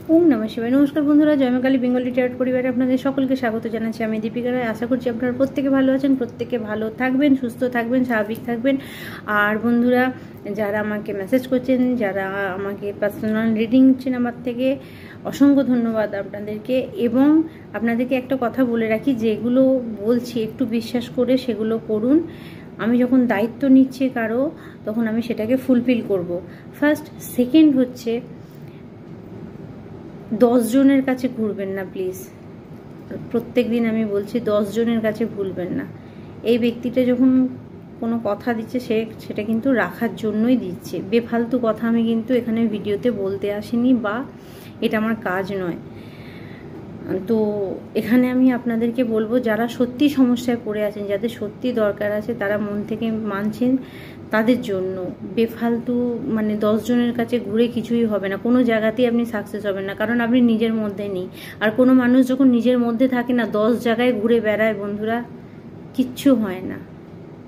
ওম নমঃ শিবায়। নমস্কার বন্ধুরা, জয়মাকালী বেঙ্গলি ট্যারট পরিবারে আপনাদের সকলকে স্বাগত জানাচ্ছি। আমি দীপিকা রায়। আশা করছি আপনারা প্রত্যেকে ভালো আছেন, প্রত্যেকে ভালো থাকবেন, সুস্থ থাকবেন, স্বাভাবিক থাকবেন। আর বন্ধুরা, যারা আমাকে মেসেজ করছেন, যারা আমাকে পার্সোনাল রিডিং নিচ্ছেন আমার থেকে, অসংখ্য ধন্যবাদ আপনাদেরকে। এবং আপনাদেরকে একটা কথা বলে রাখি, যেগুলো বলছি একটু বিশ্বাস করে সেগুলো করুন। আমি যখন দায়িত্ব নিচ্ছি কারো, তখন আমি সেটাকে ফুলফিল করব। ফার্স্ট, সেকেন্ড হচ্ছে 10 জনের কাছে ঘুরবেন না প্লিজ। প্রত্যেক দিন আমি বলছি 10 জনের কাছে ভুলবেন না। এই ব্যক্তিটা যখন কোনো কথা দিচ্ছে সেটা কিন্তু রাখার জন্যই দিচ্ছে। বেফালতু কথা আমি কিন্তু এখানে ভিডিওতে বলতে আসিনি, বা এটা আমার কাজ নয়। তো এখানে আমি আপনাদেরকে বলবো, যারা সত্যি সমস্যায় পড়ে আছেন, যাদের সত্যি দরকার আছে, তারা মন থেকে মানছেন, তাদের জন্য বেফালতু 10 জনের কাছে ঘুরে কিছুই হবে না। কোনো জায়গাতেই আপনি সাকসেস হবেন না, কারণ আপনি নিজের মধ্যে নেই। আর কোনো মানুষ যখন নিজের মধ্যে থাকে না, 10 জায়গায় ঘুরে বেড়ায় বন্ধুরা, কিচ্ছু হয় না,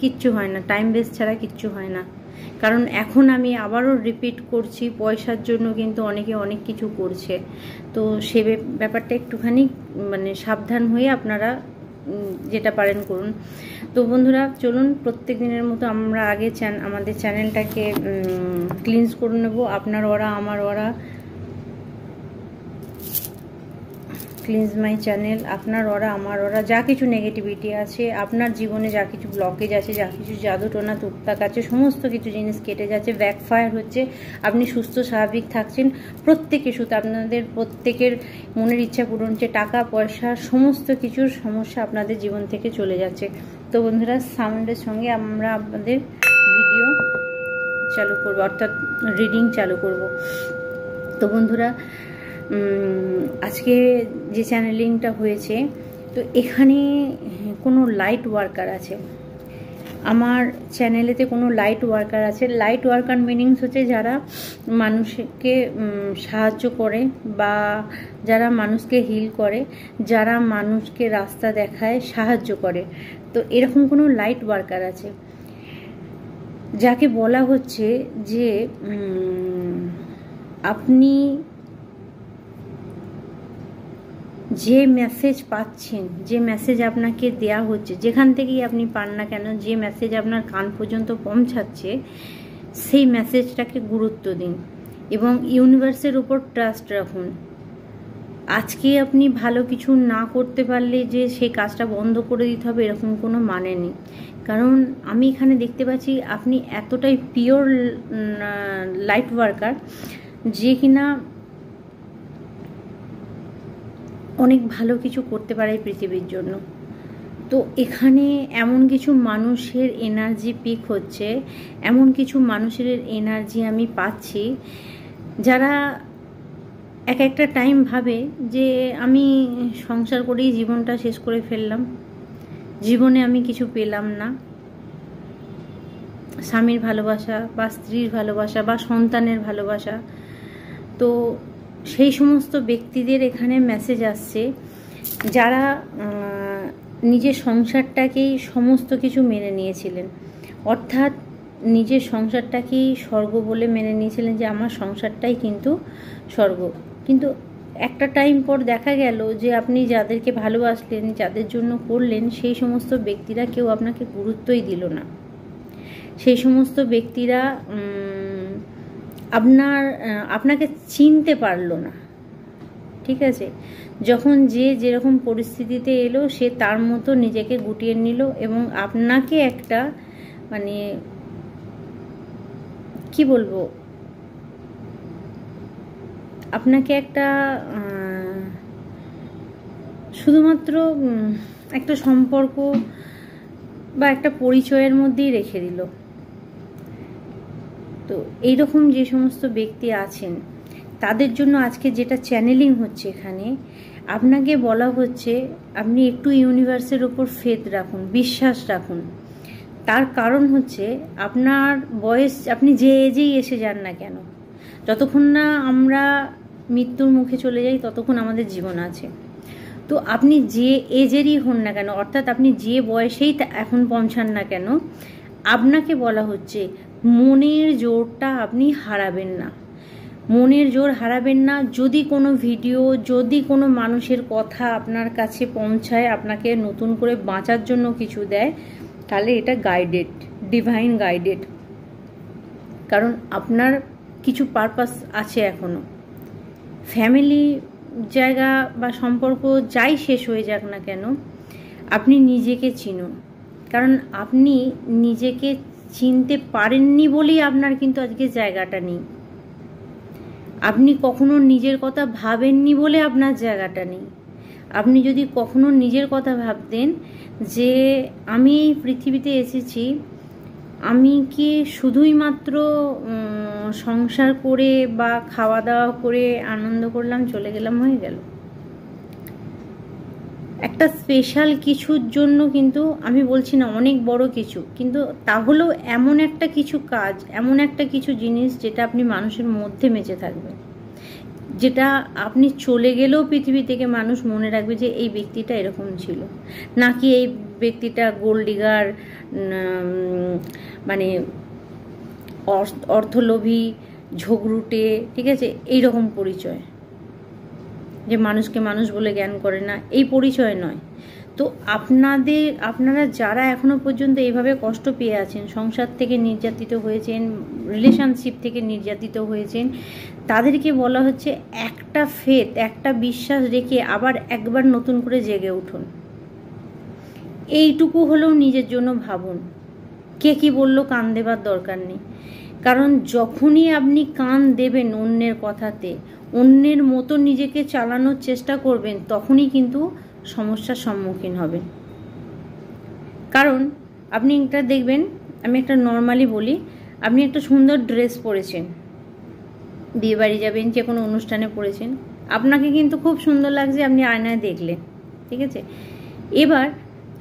কিচ্ছু হয় না। টাইম ওয়েস্ট ছাড়া কিচ্ছু হয় না। কারণ এখন আমি আবারও রিপিট করছি, পয়সার জন্য কিন্তু অনেকে অনেক কিছু করছে। তো সে ব্যাপারটা একটুখানি সাবধান হয়ে আপনারা যেটা পারেন করুন। তো বন্ধুরা, চলুন প্রত্যেক দিনের মতো আমরা আগে আমাদের চ্যানেলটাকে ক্লিনস করে নেব। আপনার ওরা আমার ওরা, ক্লিনস মাই চ্যানেল। আপনার ওরা আমার ওরা, যা কিছু নেগেটিভিটি আছে আপনার জীবনে, যা কিছু ব্লকেজ আছে, যা কিছু জাদুটোনা টুকটাক আছে, সমস্ত কিছু জিনিস কেটে যাচ্ছে, ব্যাকফায়ার হচ্ছে, আপনি সুস্থ স্বাভাবিক থাকছেন। প্রত্যেকে শুধু আপনাদের প্রত্যেকের মনের ইচ্ছা পূরণ হচ্ছে, টাকা পয়সা সমস্ত কিছুর সমস্যা আপনাদের জীবন থেকে চলে যাচ্ছে। তো বন্ধুরা, সাউন্ডের সঙ্গে আমরা আপনাদের ভিডিও চালু করব, অর্থাৎ রিডিং চালু করব। তো বন্ধুরা, আজকে যে চ্যানেলিংটা হয়েছে, তো এখানে কোনো লাইট ওয়ার্কার আছে আমার চ্যানেলেতে, কোনো লাইট ওয়ার্কার আছে। লাইট ওয়ার্কার মিনিংস হচ্ছে যারা মানুষকে সাহায্য করে, বা যারা মানুষকে হিল করে, যারা মানুষকে রাস্তা দেখায়, সাহায্য করে। তো এরকম কোনো লাইট ওয়ার্কার আছে, যাকে বলা হচ্ছে যে আপনি যে মেসেজ পাচ্ছেন, যে মেসেজ আপনাকে দেয়া হচ্ছে, যেখান থেকেই আপনি পান না কেন, যে মেসেজ আপনার কান পর্যন্ত পৌঁছাচ্ছে, সেই মেসেজটাকে গুরুত্ব দিন এবং ইউনিভার্সের উপর ট্রাস্ট রাখুন। আজকে আপনি ভালো কিছু না করতে পারলে যে সেই কাজটা বন্ধ করে দিতে হবে, এরকম কোনো মানে নেই। কারণ আমি এখানে দেখতে পাচ্ছি আপনি এতটাই পিওর লাইট ওয়ার্কার, যে কিনা অনেক ভালো কিছু করতে পারে পৃথিবীর জন্য। তো এখানে এমন কিছু মানুষের এনার্জি পিক হচ্ছে, এমন কিছু মানুষের এনার্জি আমি পাচ্ছি, যারা এক একটা টাইম ভাবে যে আমি সংসার করেই জীবনটা শেষ করে ফেললাম, জীবনে আমি কিছু পেলাম না, স্বামীর ভালোবাসা বা স্ত্রীর ভালোবাসা বা সন্তানের ভালোবাসা। তো সেই সমস্ত ব্যক্তিদের এখানে মেসেজ আসছে, যারা নিজের সংসারটাকেই সমস্ত কিছু মেনে নিয়েছিলেন, অর্থাৎ নিজের সংসারটাকেই স্বর্গ বলে মেনে নিয়েছিলেন, যে আমার সংসারটাই কিন্তু স্বর্গ। কিন্তু একটা টাইম পর দেখা গেল যে আপনি যাদেরকে ভালোবাসলেন, যাদের জন্য করলেন, সেই সমস্ত ব্যক্তিরা কেউ আপনাকে গুরুত্বই দিল না। সেই সমস্ত ব্যক্তিরা আপনাকে চিনতে পারলো না। ঠিক আছে, যখন যে যেরকম পরিস্থিতিতে এলো, সে তার মতো নিজেকে গুটিয়ে নিল এবং আপনাকে একটা কি বলবো, আপনাকে একটা শুধুমাত্র একটা সম্পর্ক বা একটা পরিচয়ের মধ্যেই রেখে দিল। তো এইরকম যে সমস্ত ব্যক্তি আছেন, তাদের জন্য আজকে যেটা চ্যানেলিং হচ্ছে, এখানে আপনাকে বলা হচ্ছে আপনি একটু ইউনিভার্সের ওপর ফেথ রাখুন, বিশ্বাস রাখুন। তার কারণ হচ্ছে আপনার বয়স, আপনি যে এজেই এসে যান না কেন, যতক্ষণ না আমরা মৃত্যুর মুখে চলে যাই ততক্ষণ আমাদের জীবন আছে। তো আপনি যে এজেরই হন না কেন, অর্থাৎ আপনি যে বয়সেই এখন পৌঁছান না কেন, আপনাকে বলা হচ্ছে মনের জোরটা আপনি হারাবেন না। মনের জোর হারাবেন না। যদি কোনো ভিডিও, যদি কোনো মানুষের কথা আপনার কাছে পৌঁছায়, আপনাকে নতুন করে বাঁচার জন্য কিছু দেয়, তাহলে এটা গাইডেড, ডিভাইন গাইডেড। কারণ আপনার কিছু পারপাস আছে এখনো। ফ্যামিলি জায়গা বা সম্পর্ক যাই শেষ হয়ে যাক না কেন, আপনি নিজেকে চিনুন। কারণ আপনি নিজেকে চিনতে পারেননি বলেই আপনার কিন্তু আজকে জায়গাটা নেই। আপনি কখনো নিজের কথা ভাবেননি বলে আপনার জায়গাটা নেই। আপনি যদি কখনো নিজের কথা ভাবতেন যে আমি এই পৃথিবীতে এসেছি, আমি কি শুধুই মাত্র সংসার করে বা খাওয়া দাওয়া করে আনন্দ করলাম, চলে গেলাম, হয়ে গেল। একটা স্পেশাল কিছুর জন্য, কিন্তু আমি বলছি না অনেক বড় কিছু, কিন্তু তাহলেও এমন একটা কিছু কাজ, এমন একটা কিছু জিনিস যেটা আপনি মানুষের মধ্যে বেঁচে থাকবেন, যেটা আপনি চলে গেলেও পৃথিবী থেকে মানুষ মনে রাখবে যে এই ব্যক্তিটা এরকম ছিল। নাকি এই ব্যক্তিটা গোল্ড ডিগার, মানে অর্থলোভী, ঝগড়ুটে, ঠিক আছে, এইরকম পরিচয়, যে মানুষকে মানুষ বলে জ্ঞান করে না, এই পরিচয় নয়। তো আপনারা যারা এখনো পর্যন্ত এইভাবে কষ্ট পেয়ে আছেন, সংসার থেকে নির্যাতিত হয়েছেন, রিলেশনশিপ থেকে নির্যাতিত হয়েছেন, তাদেরকে বলা হচ্ছে একটা ফেথ, একটা বিশ্বাস রেখে আবার একবার নতুন করে জেগে উঠুন। এইটুকু হলেও নিজের জন্য ভাবুন। কে কি বললো কান দেবার দরকার নেই। কারণ যখনই আপনি কান দেবেন অন্যের কথাতে, অন্যের মতো নিজেকে চালানোর চেষ্টা করবেন, তখনই কিন্তু সমস্যার সম্মুখীন হবেন। কারণ আপনি এটা দেখবেন, আমি একটা নর্মালি বলি, আপনি একটা সুন্দর ড্রেস পরেছেন, বিয়ে বাড়ি যাবেন, যে কোনো অনুষ্ঠানে পরেছেন, আপনাকে কিন্তু খুব সুন্দর লাগছে, আপনি আয়নায় দেখলেন, ঠিক আছে। এবার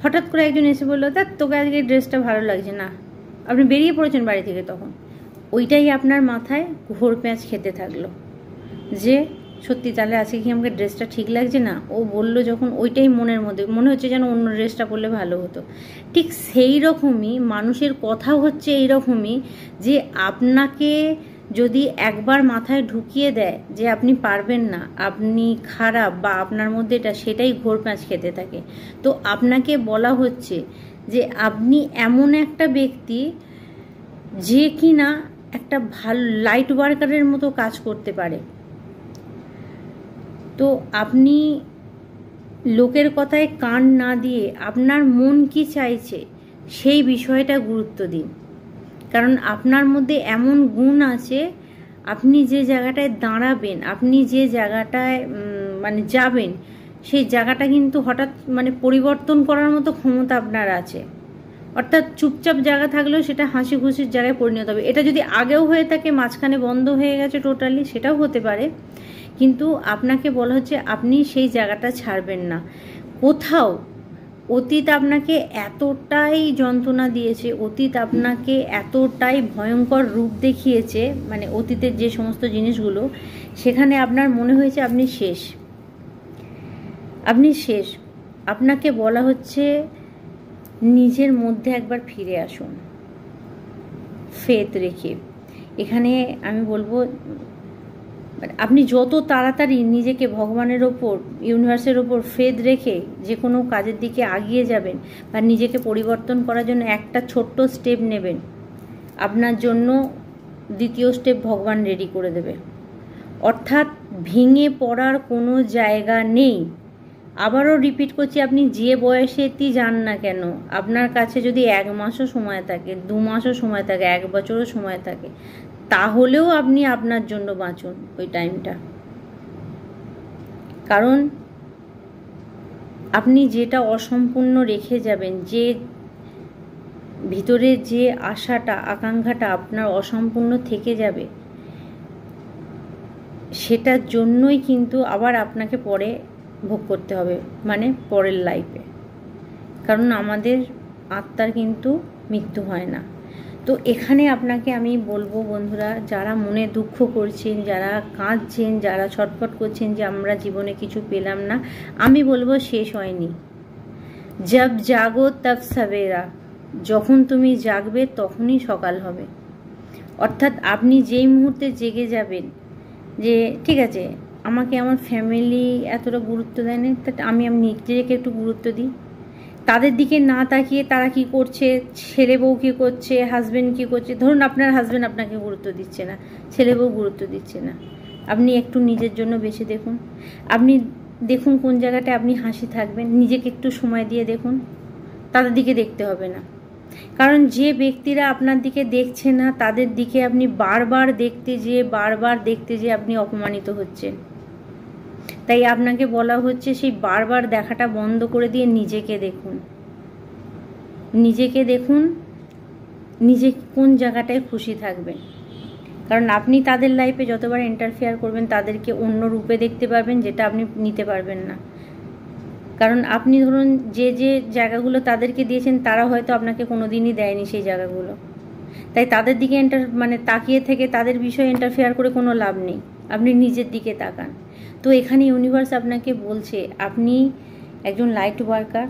হঠাৎ করে একজন এসে বললো, তা তোকে আজকে ড্রেসটা ভালো লাগছে না, আপনি বেরিয়ে পড়েছেন বাড়ি থেকে, তখন ওইটাই আপনার মাথায় ঘোর পেঁয়াজ খেতে থাকলো যে সত্যি তাহলে আজকে কি আমাকে ড্রেসটা ঠিক লাগছে না। ও বললো যখন, ওইটাই মনের মধ্যে মনে হচ্ছে যেন অন্য ড্রেসটা পরলে ভালো হতো। ঠিক সেই রকমই মানুষের কথা হচ্ছে এইরকমই, যে আপনাকে যদি একবার মাথায় ঢুকিয়ে দেয় যে আপনি পারবেন না, আপনি খারাপ, বা আপনার মধ্যে এটা, সেটাই ঘোর প্যাঁচ খেতে থাকে। তো আপনাকে বলা হচ্ছে যে আপনি এমন একটা ব্যক্তি যে কিনা একটা ভালো লাইট ওয়ার্কারের মতো কাজ করতে পারে। তো আপনি লোকের কথায় কান না দিয়ে আপনার মন কি চাইছে সেই বিষয়টা গুরুত্ব দিন। কারণ আপনার মধ্যে এমন গুণ আছে, আপনি যে জায়গাটায় দাঁড়াবেন, আপনি যে জায়গাটায় মানে যাবেন, সেই জায়গাটা কিন্তু হঠাৎ মানে পরিবর্তন করার মতো ক্ষমতা আপনার আছে। অর্থাৎ চুপচাপ জায়গা থাকলেও সেটা হাসি খুশির জায়গায় পরিণত হবে। এটা যদি আগেও হয়ে থাকে, মাঝখানে বন্ধ হয়ে গেছে টোটালি, সেটাও হতে পারে। কিন্তু আপনাকে বলা হচ্ছে আপনি সেই জায়গাটা ছাড়বেন না। কোথাও অতীত আপনাকে এতটাই যন্ত্রণা দিয়েছে, অতীত আপনাকে এতটাই ভয়ঙ্কর রূপ দেখিয়েছে, মানে অতীতের যে সমস্ত জিনিসগুলো, সেখানে আপনার মনে হয়েছে আপনি শেষ, আপনি শেষ। আপনাকে বলা হচ্ছে নিজের মধ্যে একবার ফিরে আসুন ফেথ রেখে। এখানে আমি বলবো, আপনি যত তাড়াতাড়ি নিজেকে ভগবানের ওপর, ইউনিভার্সের ওপর ফেথ রেখে যে কোনো কাজের দিকে এগিয়ে যাবেন, বা নিজেকে পরিবর্তন করার জন্য একটা ছোট্ট স্টেপ নেবেন, আপনার জন্য দ্বিতীয় স্টেপ ভগবান রেডি করে দেবে। অর্থাৎ ভেঙে পড়ার কোনো জায়গা নেই। আবারও রিপিট করছি, আপনি যে বয়সেতেই যান না কেন, আপনার কাছে যদি 1 মাসও সময় থাকে, 2 মাসও সময় থাকে, 1 বছরও সময় থাকে, তাহলেও আপনি আপনার জন্য বাঁচুন ওই টাইমটা। কারণ আপনি যেটা অসম্পূর্ণ রেখে যাবেন, যে ভিতরে যে আশাটা, আকাঙ্ক্ষাটা আপনার অসম্পূর্ণ থেকে যাবে, সেটার জন্যই কিন্তু আবার আপনাকে পরে ভোগ করতে হবে, মানে পরের লাইফে। কারণ আমাদের আত্মার কিন্তু মৃত্যু হয় না। তো এখানে আপনাকে আমি বলবো বন্ধুরা, যারা মনে দুঃখ করছেন, যারা কাঁদছেন, যারা ছটফট করছেন যে আমরা জীবনে কিছু পেলাম না, আমি বলবো শেষ হয়নি। জব জাগো তব সবেরা, যখন তুমি জাগবে তখনই সকাল হবে। অর্থাৎ আপনি যেই মুহূর্তে জেগে যাবেন, যে ঠিক আছে আমাকে আমার ফ্যামিলি এতটা গুরুত্ব দেয় না, আমি নিজেকে একটু গুরুত্ব দিই। তাদের দিকে না তাকিয়ে তারা কি করছে, ছেলে বউ কী করছে, হাজব্যান্ড কী করছে, ধরুন আপনার হাজব্যান্ড আপনাকে গুরুত্ব দিচ্ছে না, ছেলে বউ গুরুত্ব দিচ্ছে না, আপনি একটু নিজের জন্য বেশি দেখুন। আপনি দেখুন কোন জায়গাটায় আপনি হাসি থাকবেন, নিজেকে একটু সময় দিয়ে দেখুন, তাদের দিকে দেখতে হবে না। কারণ যে ব্যক্তিরা আপনার দিকে দেখছে না তাদের দিকে আপনি বারবার দেখতে যেয়ে আপনি অপমানিত হচ্ছেন। তাই আপনাকে বলা হচ্ছে সেই বারবার দেখাটা বন্ধ করে দিয়ে নিজেকে দেখুন, নিজে কোন জায়গাটায় খুশি থাকবেন। কারণ আপনি তাদের লাইফে যতবার ইন্টারফেয়ার করবেন তাদেরকে অন্য রূপে দেখতে পারবেন, যেটা আপনি নিতে পারবেন না। কারণ আপনি ধরুন যে জায়গাগুলো তাদেরকে দিয়েছেন তারা হয়তো আপনাকে কোনোদিনই দেয়নি সেই জায়গাগুলো। তাই তাদের দিকে তাকিয়ে থেকে তাদের বিষয়ে ইন্টারফেয়ার করে কোনো লাভ নেই, আপনি নিজের দিকে তাকান। তো এখানে ইউনিভার্স আপনাকে বলছে আপনি একজন লাইট ওয়ার্কার,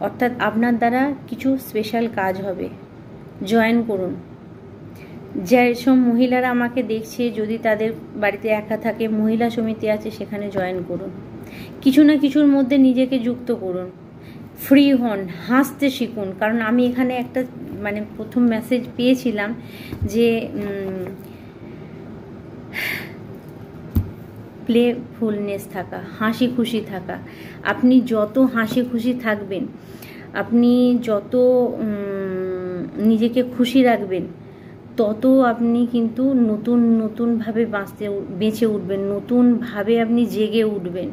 অর্থাৎ আপনার দ্বারা কিছু স্পেশাল কাজ হবে, জয়েন করুন। যেসব মহিলারা আমাকে দেখছে যদি তাদের বাড়িতে একা থাকে, মহিলা সমিতি আছে সেখানে জয়েন করুন, কিছু না কিছুর মধ্যে নিজেকে যুক্ত করুন, ফ্রি হন, হাসতে শিখুন। কারণ আমি এখানে একটা প্রথম মেসেজ পেয়েছিলাম যে প্লেফুলনেস থাকা, হাসি খুশি থাকা। আপনি যত হাসি খুশি থাকবেন, আপনি যত নিজেকে খুশি রাখবেন, তত আপনি কিন্তু নতুনভাবে বেঁচে উঠবেন, নতুনভাবে আপনি জেগে উঠবেন।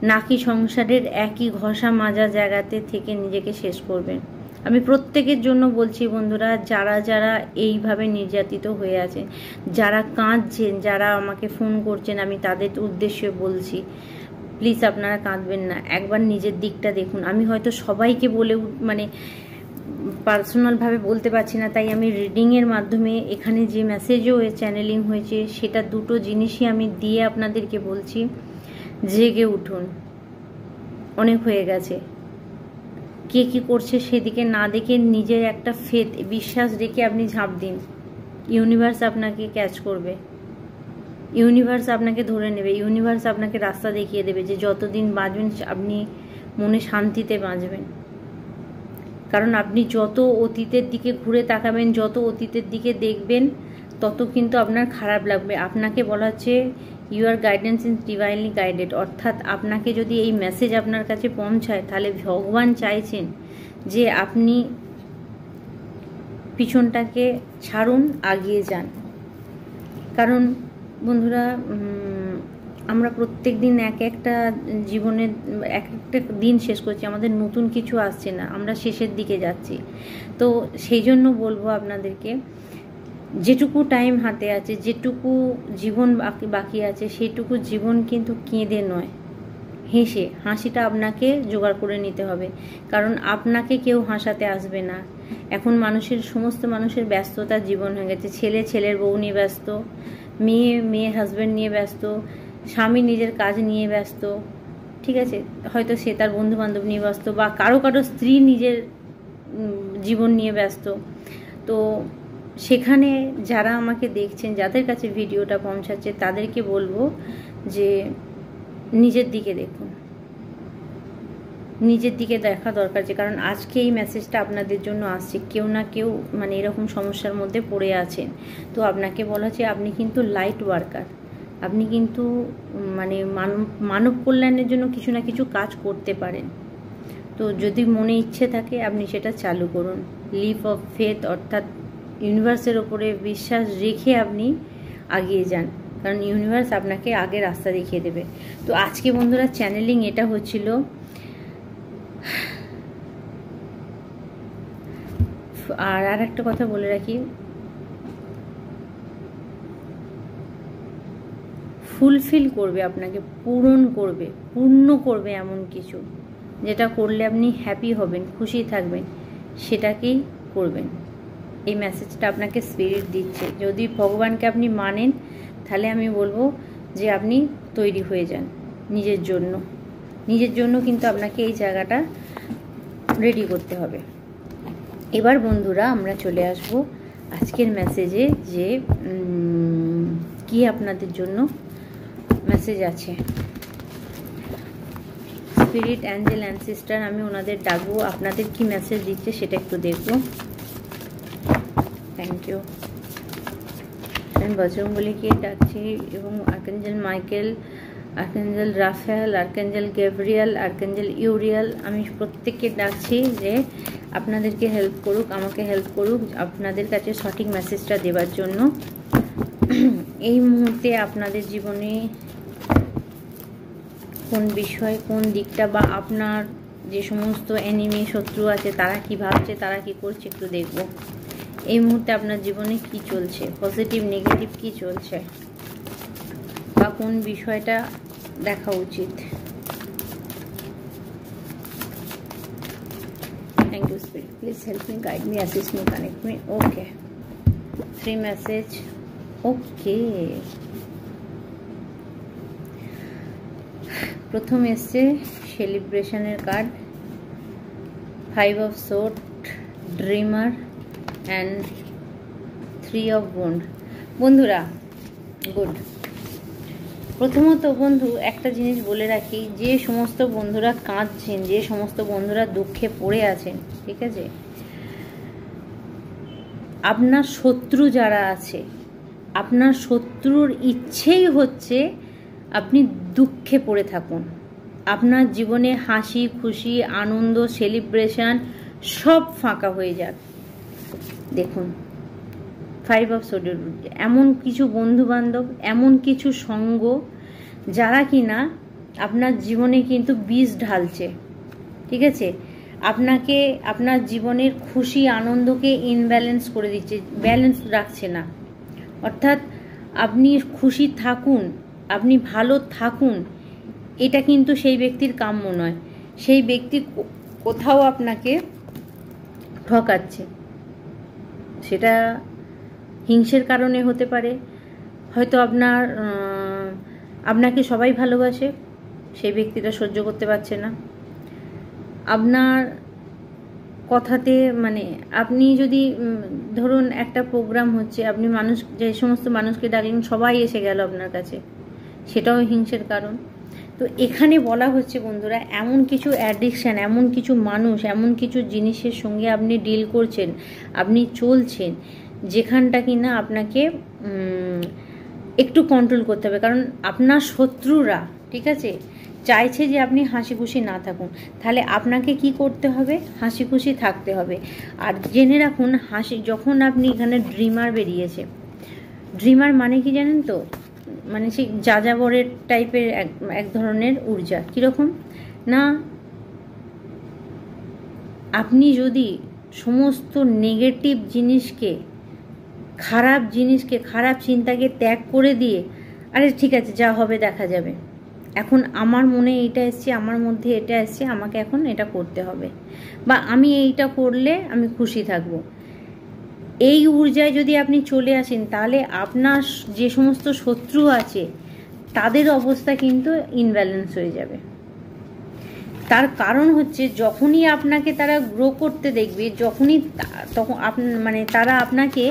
নাকি সংসারের একই ঘষা মাজা জায়গাতে থেকে নিজেকে শেষ করবেন। আমি প্রত্যেকের জন্য বলছি বন্ধুরা, যারা এইভাবে নির্যাতিত হয়ে আছেন, যারা কাঁদছেন, যারা আমাকে ফোন করছেন, আমি তাদের উদ্দেশ্যে বলছি প্লিজ আপনারা কাঁদবেন না, একবার নিজের দিকটা দেখুন। আমি হয়তো সবাইকে বলে পার্সোনালভাবে বলতে পারছি না, তাই আমি রিডিংয়ের মাধ্যমে এখানে যে মেসেজও চ্যানেলিং হয়েছে সেটা দুটো জিনিসই আমি দিয়ে আপনাদেরকে বলছি, জেগে উঠুন, অনেক হয়ে গেছে। কে কি করছে সেদিকে না দেখে নিজের একটা বিশ্বাস রেখে আপনি ঝাঁপ দিন। ইউনিভার্স আপনাকে ক্যাচ করবে, ইউনিভার্স আপনাকে ধরে নেবে, ইউনিভার্স আপনাকে রাস্তা দেখিয়ে দেবে যে যতদিন বাঁচবেন আপনি মনে শান্তিতে বাঁচবেন। কারণ আপনি যত অতীতের দিকে ঘুরে তাকাবেন, যত অতীতের দিকে দেখবেন, তত কিন্তু আপনার খারাপ লাগবে। আপনাকে বলা হচ্ছে your guidance is divinely guided, অর্থাৎ আপনাকে যদি এই মেসেজ আপনার কাছে পৌঁছায় তাহলে ভগবান চাইছেন যে আপনি পিছনটাকে ছাড়ুন, আগিয়ে যান। কারণ বন্ধুরা, আমরা প্রত্যেক দিন একটা জীবনের একটা দিন শেষ করছি, আমাদের নতুন কিছু আসছে না, আমরা শেষের দিকে যাচ্ছি। তো সেই জন্য বলবো আপনাদেরকে, যেটুকু টাইম হাতে আছে, যেটুকু জীবন বাকি আছে, সেটুকু জীবন কিন্তু কেঁদে নয়, হাসিটা আপনাকে জোগাড় করে নিতে হবে। কারণ আপনাকে কেউ হাসাতে আসবে না। এখন সমস্ত মানুষের ব্যস্ততার জীবন হয়ে গেছে। ছেলের বউ নিয়ে ব্যস্ত, মেয়ে হাজব্যান্ড নিয়ে ব্যস্ত, স্বামী নিজের কাজ নিয়ে ব্যস্ত, ঠিক আছে, হয়তো সে তার বন্ধু বান্ধব নিয়ে ব্যস্ত, বা কারো স্ত্রী নিজের জীবন নিয়ে ব্যস্ত। তো সেখানে যারা আমাকে দেখছেন, যাদের কাছে ভিডিওটা পৌঁছাচ্ছে, তাদেরকে বলবো যে নিজের দিকে দেখুন, নিজের দিকে দেখা দরকার। যে কারণ আজকে এই মেসেজটা আপনাদের জন্য আসছে, কেউ না কেউ এরকম সমস্যার মধ্যে পড়ে আছেন। তো আপনাকে বলা হচ্ছে আপনি কিন্তু লাইট ওয়ার্কার, আপনি কিন্তু মানব কল্যাণের জন্য কিছু না কিছু কাজ করতে পারেন। তো যদি মনে ইচ্ছে থাকে আপনি সেটা চালু করুন। লিপ অফ ফেথ, অর্থাৎ ইউনিভার্সের ওপরে বিশ্বাস রেখে আপনি আগিয়ে যান, কারণ ইউনিভার্স আপনাকে আগে রাস্তা দেখিয়ে দেবে। তো আজকে বন্ধুরা চ্যানেলিং এটা হচ্ছিল। আর একটা কথা বলে রাখি, ফুলফিল করবে আপনাকে, পূর্ণ করবে এমন কিছু যেটা করলে আপনি হ্যাপি হবেন, খুশি থাকবেন, সেটাকেই করবেন। এই মেসেজটা আপনাকে স্পিরিট দিচ্ছে। যদি ভগবানকে আপনি মানেন তাহলে আমি বলবো যে আপনি তৈরি হয়ে যান নিজের জন্য কিন্তু আপনাকে এই জায়গাটা রেডি করতে হবে। এবার বন্ধুরা আমরা চলে আসব আজকের মেসেজে, যে কি আপনাদের জন্য মেসেজ আছে। স্পিরিট, অ্যাঞ্জেল, অ্যানসিস্টার, আমি ওনাদের ডাকবো, আপনাদের কি মেসেজ দিচ্ছে সেটা একটু দেখবো। Thank you. আমি বজরংবলীকে ডাকছি এবং archangel Michael, archangel Raphael, archangel Gabriel, archangel Uriel, আমি প্রত্যেককে ডাকছি যে আপনাদেরকে হেল্প করুক, আমাকে হেল্প করুক আপনাদের কাছে সঠিক মেসেজটা দেওয়ার জন্য। এই মুহূর্তে আপনাদের জীবনে কোন বিষয়, কোন দিকটা, বা আপনার যে সমস্ত এনিমি শত্রু আছে তারা কি ভাবছে, তারা কি করছে একটু দেখব। এই মুহূর্তে আপনার জীবনে কি চলছে, পজিটিভ নেগেটিভ কি চলছে, বা কোন বিষয়টা দেখা উচিত। Thank you spirit, please help me, guide me, assist me, connect me. Okay, 3 message. Okay, প্রথম এসছে সেলিব্রেশনের card, 5 of sword, dreamer and 3 of wand. বন্ধুরা গুড। প্রথমত বন্ধু একটা জিনিস বলে রাখি, যে সমস্ত বন্ধুরা কাঁদছেন, যে সমস্ত বন্ধুরা দুঃখে পড়ে আছেন, ঠিক আছে, আপনার শত্রু যারা আছে, আপনার শত্রুর ইচ্ছেই হচ্ছে আপনি দুঃখে পড়ে থাকুন, আপনার জীবনে হাসি খুশি আনন্দ সেলিব্রেশন সব ফাঁকা হয়ে যাক। দেখুন 5 অফ সোর্ডের এমন কিছু বন্ধু বান্ধব, এমন কিছু সঙ্গ যারা কিনা আপনার জীবনে কিন্তু বিষ ঢালছে, ঠিক আছে, আপনাকে আপনার জীবনের খুশি আনন্দকে ইনব্যালেন্স করে দিচ্ছে, ব্যালেন্স রাখছে না। অর্থাৎ আপনি খুশি থাকুন, আপনি ভালো থাকুন, এটা কিন্তু সেই ব্যক্তির কাম্য নয়। সেই ব্যক্তি কোথাও আপনাকে ঠকাচ্ছে, সেটা হিংসের কারণে হতে পারে, হয়তো আপনাকে সবাই ভালোবাসে, সেই ব্যক্তিটা সহ্য করতে পারছে না আপনার কথাতে। মানে আপনি যদি ধরুন একটা প্রোগ্রাম হচ্ছে, আপনি যে সমস্ত মানুষকে ডাকলেন সবাই এসে গেল আপনার কাছে, সেটাও হিংসের কারণ। তো এখানে বলা হচ্ছে বন্ধুরা, এমন কিছু অ্যাডিকশান, এমন কিছু মানুষ, এমন কিছু জিনিসের সঙ্গে আপনি ডিল করছেন, আপনি চলছেন, যেখানটা কিনা আপনাকে একটু কন্ট্রোল করতে হবে। কারণ আপনার শত্রুরা, ঠিক আছে, চাইছে যে আপনি হাসি খুশি না থাকুন, তাহলে আপনাকে কি করতে হবে, হাসি খুশি থাকতে হবে। আর জেনে রাখুন, যখন আপনি এখানে ড্রিমার বেরিয়েছে, ড্রিমার মানে কি জানেন তো, মানে সেই যাযাবরের টাইপের এক ধরনের ঊর্জা। কীরকম না, আপনি যদি সমস্ত নেগেটিভ জিনিসকে, খারাপ চিন্তাকে ত্যাগ করে দিয়ে, আরে ঠিক আছে যা হবে দেখা যাবে, এখন আমার মনে এটা এসছে, আমার মধ্যে এটা এসছে, আমাকে এখন এটা করতে হবে, বা আমি এইটা করলে আমি খুশি থাকব, এই ঊর্জায় যদি আপনি চলে আসেন, তাহলে আপনার যে সমস্ত শত্রু আছে তাদের অবস্থা কিন্তু ইনব্যালেন্স হয়ে যাবে। তার কারণ হচ্ছে, যখনই আপনাকে তারা গ্রো করতে দেখবে, তখন মানে তারা আপনাকে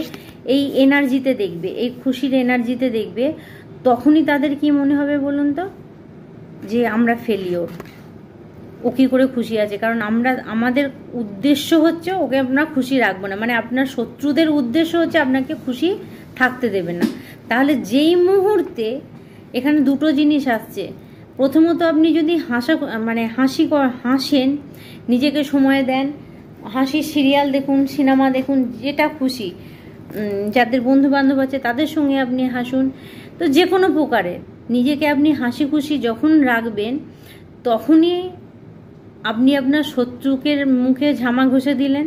এই এনার্জিতে দেখবে, এই খুশির এনার্জিতে দেখবে, তখনই তাদের কি মনে হবে বলুন তো, যে আমরা ফেলিওর, ও কী করে খুশি আছে। কারণ আমাদের উদ্দেশ্য হচ্ছে ওকে আমরা খুশি রাখবো না, মানে আপনার শত্রুদের উদ্দেশ্য হচ্ছে আপনাকে খুশি থাকতে দেবে না। তাহলে যেই মুহূর্তে এখানে দুটো জিনিস আসছে, প্রথমত আপনি যদি হাসেন, নিজেকে সময় দেন, হাসির সিরিয়াল দেখুন, সিনেমা দেখুন, যেটা খুশি, যাদের বন্ধু বান্ধব আছে তাদের সঙ্গে আপনি হাসুন, তো যে কোনো প্রকারে নিজেকে আপনি হাসি খুশি যখন রাখবেন, তখনই আপনি আপনার শত্রুকে মুখে ঝামা ঘষে দিলেন।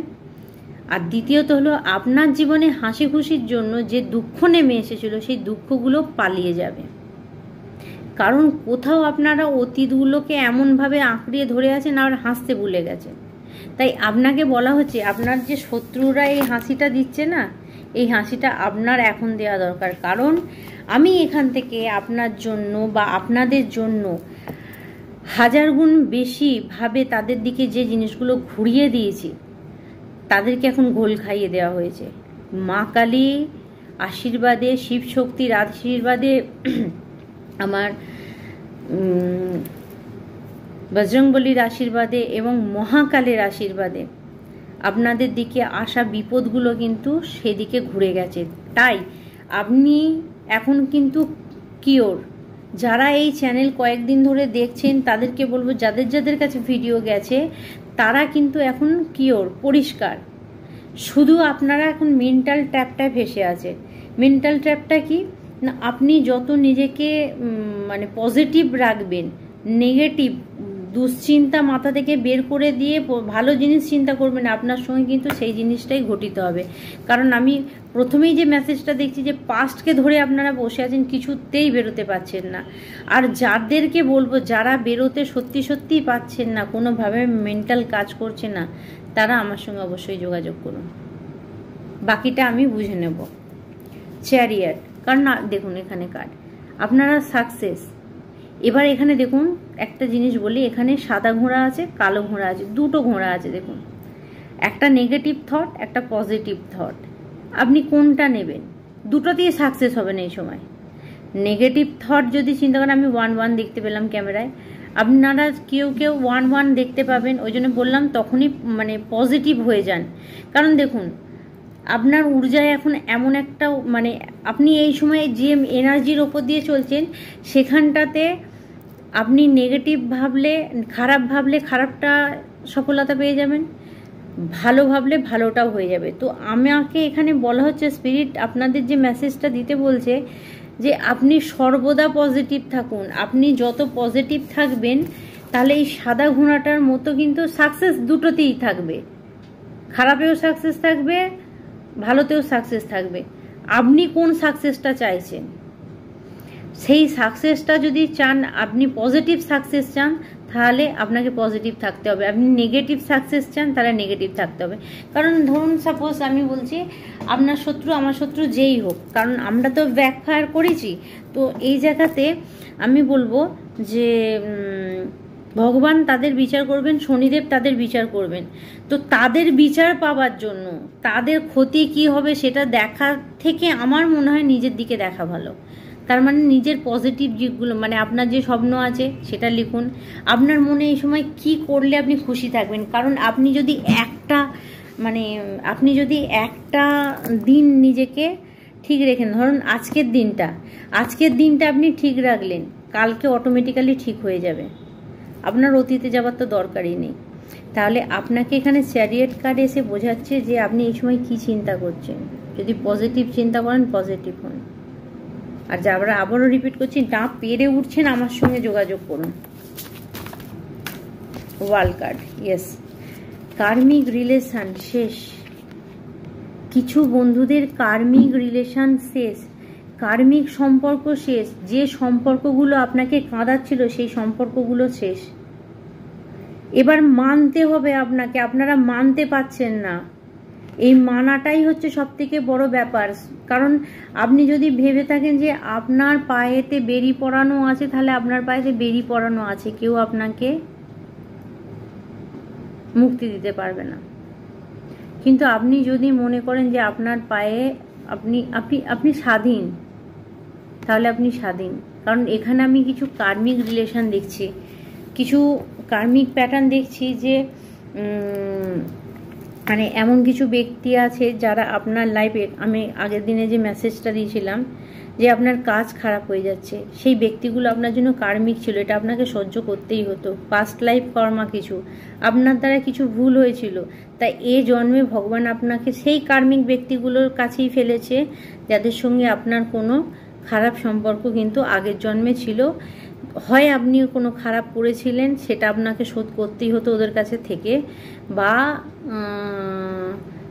আর দ্বিতীয়ত হলো, আপনার জীবনে হাসি খুশির জন্য যে দুঃখ নেমে এসেছিল, সেই দুঃখগুলো পালিয়ে যাবে। কারণ কোথাও আপনারা অতীতগুলোকে এমনভাবে আঁকড়িয়ে ধরে আছেন আর হাসতে ভুলে গেছেন। তাই আপনাকে বলা হচ্ছে, আপনার যে শত্রুরা এই হাসিটা দিচ্ছে না, এই হাসিটা আপনার এখন দেওয়া দরকার। কারণ আমি এখান থেকে আপনার জন্য বা আপনাদের জন্য 1000 গুণ বেশি ভাবে তাদের দিকে যে জিনিসগুলো ঘুরিয়ে দিয়েছি, তাদেরকে এখন ঘোল খাইয়ে দেওয়া হয়েছে। মা কালী আশীর্বাদে, শিব শক্তির আশীর্বাদে, আমার বজরংবলীর আশীর্বাদে এবং মহাকালের আশীর্বাদে আপনাদের দিকে আসা বিপদগুলো কিন্তু সেদিকে ঘুরে গেছে। তাই আপনি এখন কিন্তু কিওর। যারা এই চ্যানেল কয়েকদিন ধরে দেখছেন তাদেরকে বলবো, যাদের যাদের কাছে ভিডিও গেছে তারা কিন্তু এখন কিওর, পরিষ্কার। শুধু আপনারা এখন মেন্টাল ট্র্যাপটায় ফেসে আছে। মেন্টাল ট্র্যাপটা কি না, আপনি যত নিজেকে মানে পজিটিভ রাখবেন, নেগেটিভ দুশ্চিন্তা মাথা থেকে বের করে দিয়ে ভালো জিনিস চিন্তা করবেন, আপনার সঙ্গে কিন্তু সেই জিনিসটাই ঘটিত হবে। কারণ আমি প্রথমেই যে মেসেজটা দেখছি যে পাস্টকে ধরে আপনারা বসে আছেন, কিছুতেই বেরোতে পারছেন না। আর যাদেরকে বলবো, যারা বেরোতে সত্যি সত্যিই পাচ্ছেন না, কোনোভাবে মেন্টাল কাজ করছে না, তারা আমার সঙ্গে অবশ্যই যোগাযোগ করুন, বাকিটা আমি বুঝে নেব। চ্যারিয়ার, কারণ না দেখুন এখানে কার্ড আপনারা সাকসেস। এবার এখানে দেখুন একটা জিনিস বলি, এখানে সাদা ঘোড়া আছে, কালো ঘোড়া আছে, দুটো ঘোড়া আছে। দেখুন একটা নেগেটিভ থট, একটা পজিটিভ থট। আপনি কোনটা নেবেন? দুটোতেই সাকসেস হবেন এই সময়। নেগেটিভ থট যদি চিন্তা করেন, আমি 1-1 দেখতে পেলাম ক্যামেরায়, আপনারা কেউ কেউ 1-1 দেখতে পাবেন। ওই জন্য বললাম তখনই মানে পজিটিভ হয়ে যান। কারণ দেখুন আপনার ঊর্জায় এখন এমন একটা মানে আপনি এই সময় যে এনার্জির ওপর দিয়ে চলছেন, সেখানটাতে আপনি নেগেটিভ ভাবলে, খারাপ ভাবলে খারাপটা সফলতা পেয়ে যাবেন, ভালো ভাবলে ভালোটাও হয়ে যাবে। তো আমাকে এখানে বলা হচ্ছে, স্পিরিট আপনাদের যে মেসেজটা দিতে বলছে যে আপনি সর্বদা পজিটিভ থাকুন। আপনি যত পজিটিভ থাকবেন, তাহলে এই সাদা ঘোড়াটার মতো কিন্তু সাকসেস দুটোতেই থাকবে, খারাপেও সাকসেস থাকবে, ভালোতেও সাকসেস থাকবে। আপনি কোন সাকসেসটা চাইছেন? সেই সাকসেসটা যদি চান, আপনি পজিটিভ সাকসেস চান, তাহলে আপনাকে পজিটিভ থাকতে হবে। আপনি নেগেটিভ সাকসেস চান, তাহলে নেগেটিভ থাকতে হবে। কারণ ধরুন সাপোজ আমি বলছি, আপনার শত্রু আমার শত্রু যেই হোক, কারণ আমরা তো ব্যাকফায়ার করেছি, তো এই জায়গাতে আমি বলবো যে ভগবান তাদের বিচার করবেন, শনিদেব তাদের বিচার করবেন। তো তাদের বিচার পাওয়ার জন্য তাদের ক্ষতি কি হবে সেটা দেখার থেকে আমার মনে হয় নিজের দিকে দেখা ভালো। তার মানে নিজের পজিটিভ দিকগুলো, মানে আপনার যে স্বপ্ন আছে সেটা লিখুন। আপনার মনে এই সময় কি করলে আপনি খুশি থাকবেন? কারণ আপনি যদি একটা দিন নিজেকে ঠিক রেখেন, ধরুন আজকের দিনটা আপনি ঠিক রাখলেন, কালকে অটোমেটিক্যালি ঠিক হয়ে যাবে। আপনার অতীতে যাবার তো দরকারই নেই। তাহলে আপনাকে এখানে চ্যারিয়েট কার্ড এসে বোঝাচ্ছে যে আপনি এই সময় কি চিন্তা করছেন। যদি পজিটিভ চিন্তা করেন, পজিটিভ হন। আর যারা আবারও রিপিট করছি, না পেরে উঠছেন, আমার সঙ্গে যোগাযোগ করুন। ওয়ার্ল্ড কার্ড, ইয়েস, কার্মিক রিলেশন শেষ। কিছু বন্ধুদের কার্মিক রিলেশন শেষ, কার্মিক সম্পর্ক শেষ। যে সম্পর্কগুলো আপনাকে কাঁদাচ্ছিল, সেই সম্পর্কগুলো শেষ। এবার মানতে হবে আপনাকে, আপনারা মানতে পারছেন না। এই মানাটাই হচ্ছে সবথেকে বড় ব্যাপার। কারণ আপনি যদি ভেবে থাকেন যে আপনার পায়েতে বেরি পরানো আছে, তাহলে আপনার পায়েতে বেরি পরানো আছে, কেউ আপনাকে মুক্তি দিতে পারবে না। কিন্তু আপনি যদি মনে করেন যে আপনার পায়ে আপনি স্বাধীন, তাহলে আপনি স্বাধীন। কারণ এখানে আমি কিছু কার্মিক রিলেশন দেখছি, কিছু কার্মিক প্যাটার্ন দেখছি যে মানে এমন কিছু ব্যক্তি আছে যারা আপনার লাইফে, আমি আগের দিনে যে মেসেজটা দিয়েছিলাম যে আপনার কাজ খারাপ হয়ে যাচ্ছে, সেই ব্যক্তিগুলো আপনার জন্য কার্মিক ছিল। এটা আপনাকে সহ্য করতেই হতো। পাস্ট লাইফ কর্মা, কিছু আপনার দ্বারা কিছু ভুল হয়েছিল, তাই এ জন্মে ভগবান আপনাকে সেই কার্মিক ব্যক্তিগুলোর কাছেই ফেলেছে, যাদের সঙ্গে আপনার কোনো খারাপ সম্পর্ক কিন্তু আগের জন্মে ছিল। হয় আপনি কোনো খারাপ করেছিলেন, সেটা আপনাকে শোধ করতেই হতো ওদের কাছে থেকে, বা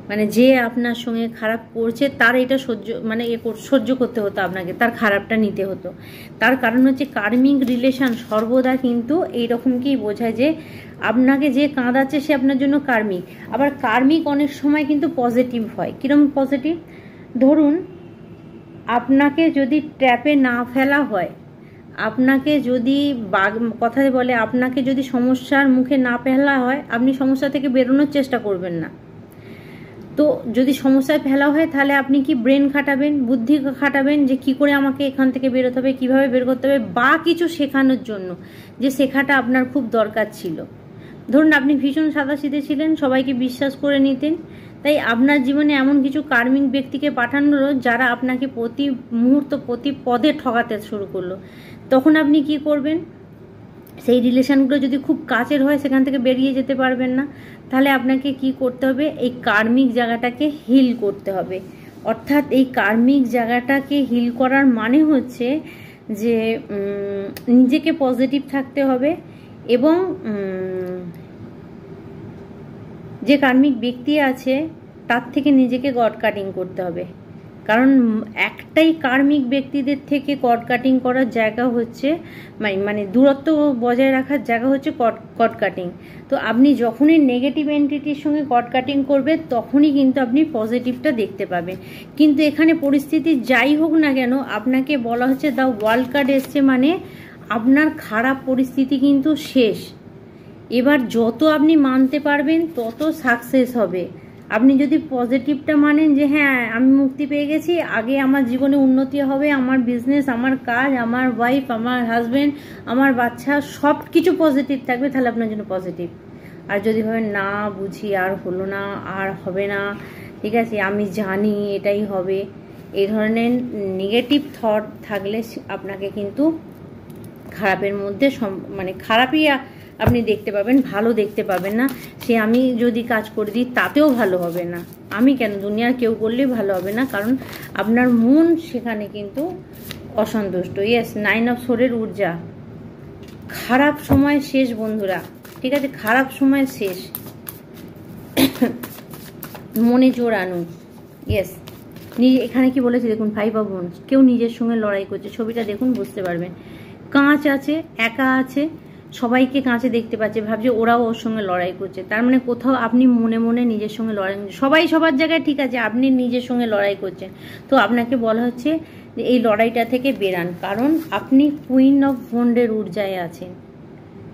মানে যে আপনার সঙ্গে খারাপ করছে তার এটা সহ্য করতে হতো আপনাকে, তার খারাপটা নিতে হতো। তার কারণ হচ্ছে কার্মিক রিলেশন সর্বদা কিন্তু এইরকমকেই বোঝায় যে আপনাকে যে কাঁদাচ্ছে সে আপনার জন্য কার্মিক। আবার কার্মিক অনেক সময় কিন্তু পজিটিভ হয়। কিরকম পজিটিভ? ধরুন আপনাকে যদি ট্র্যাপে না ফেলা হয়, আপনাকে যদি কথায় বলে, আপনাকে যদি সমস্যার মুখে না ফেলা হয়, আপনি সমস্যা থেকে বেরোনোর চেষ্টা করবেন না। তো যদি সমস্যায় ফেলা হয় তাহলে আপনি কি ব্রেন খাটাবেন, বুদ্ধি খাটাবেন যে কি করে আমাকে এখান থেকে বেরোতে হবে, কীভাবে বের করতে হবে, বা কিছু শেখানোর জন্য যে শেখাটা আপনার খুব দরকার ছিল। ধরুন আপনি ভীষণ সাদাসিধে ছিলেন, সবাইকে বিশ্বাস করে নিতেন, তাই আপনার জীবনে এমন কিছু কার্মিক ব্যক্তিকে পাঠানো হলো যারা আপনাকে প্রতি মুহূর্ত প্রতি পদে ঠকাতে শুরু করলো। তখন আপনি কি করবেন? সেই রিলেশনগুলো যদি খুব কাছের হয় সেখান থেকে বেরিয়ে যেতে পারবেন না, তাহলে আপনাকে কি করতে হবে? এই কার্মিক জায়গাটাকে হিল করতে হবে। অর্থাৎ এই কার্মিক জায়গাটাকে হিল করার মানে হচ্ছে যে নিজেকে পজিটিভ থাকতে হবে এবং যে কার্মিক ব্যক্তি আছে তার থেকে নিজেকে গড কাটিং করতে হবে। কারণ একটাই কার্মিক ব্যক্তিদের থেকে কট কাটিং করার জায়গা হচ্ছে মানে দূরত্ব বজায় রাখার জায়গা হচ্ছে কট কাটিং। তো আপনি যখনই নেগেটিভ এন্টিটির সঙ্গে কট কাটিং করবে তখনই কিন্তু আপনি পজিটিভটা দেখতে পাবেন। কিন্তু এখানে পরিস্থিতি যাই হোক না কেন, আপনাকে বলা হচ্ছে দ্য ওয়ার্ল্ড কার্ড এসছে, মানে আপনার খারাপ পরিস্থিতি কিন্তু শেষ। এবার যত আপনি মানতে পারবেন তত সাকসেস হবে। আপনি যদি পজিটিভটা মানেন যে হ্যাঁ আমি মুক্তি পেয়ে গেছি, আগে আমার জীবনে উন্নতি হবে, আমার বিজনেস, আমার কাজ, আমার ওয়াইফ, আমার হাজব্যান্ড, আমার বাচ্চা সব কিছু পজিটিভ থাকবে, তাহলে আপনার জন্য পজিটিভ। আর যদি ভাবেন না বুঝি আর হলো না, আর হবে না, ঠিক আছে আমি জানি এটাই হবে, এই ধরনের নেগেটিভ থট থাকলে আপনাকে কিন্তু খারাপের মধ্যে মানে খারাপই আপনি দেখতে পাবেন, ভালো দেখতে পাবেন না। সে আমি যদি কাজ করে দিই তাতেও ভালো হবে না, আমি কেন দুনিয়ার কেউ করলেই ভালো হবে না, কারণ আপনার মন সেখানে কিন্তু অসন্তুষ্ট। ইয়েস, 9 অফ সোর্ডের ঊর্জা। খারাপ সময় শেষ বন্ধুরা, ঠিক আছে, খারাপ সময় শেষ। মনে জোর আনুন। ইয়েস, এখানে কি বলেছে দেখুন, 5 অফ ওয়ান্ডস। কেউ নিজের সঙ্গে লড়াই করছে, ছবিটা দেখুন বুঝতে পারবেন। কাঁচ আছে, একা আছে, সবাইকে কাঁচে দেখতে পাচ্ছে, ভাবছে ওরাও ওর সঙ্গে লড়াই করছে। তার মানে কোথাও আপনি মনে মনে নিজের সঙ্গে লড়াই করছেন। সবাই সবার জায়গায় ঠিক আছে, আপনি নিজের সঙ্গে লড়াই করছেন। তো আপনাকে বলা হচ্ছে যে এই লড়াইটা থেকে বেরান, কারণ আপনি কুইন অফ ওয়ান্ডের ঊর্জায় আছেন,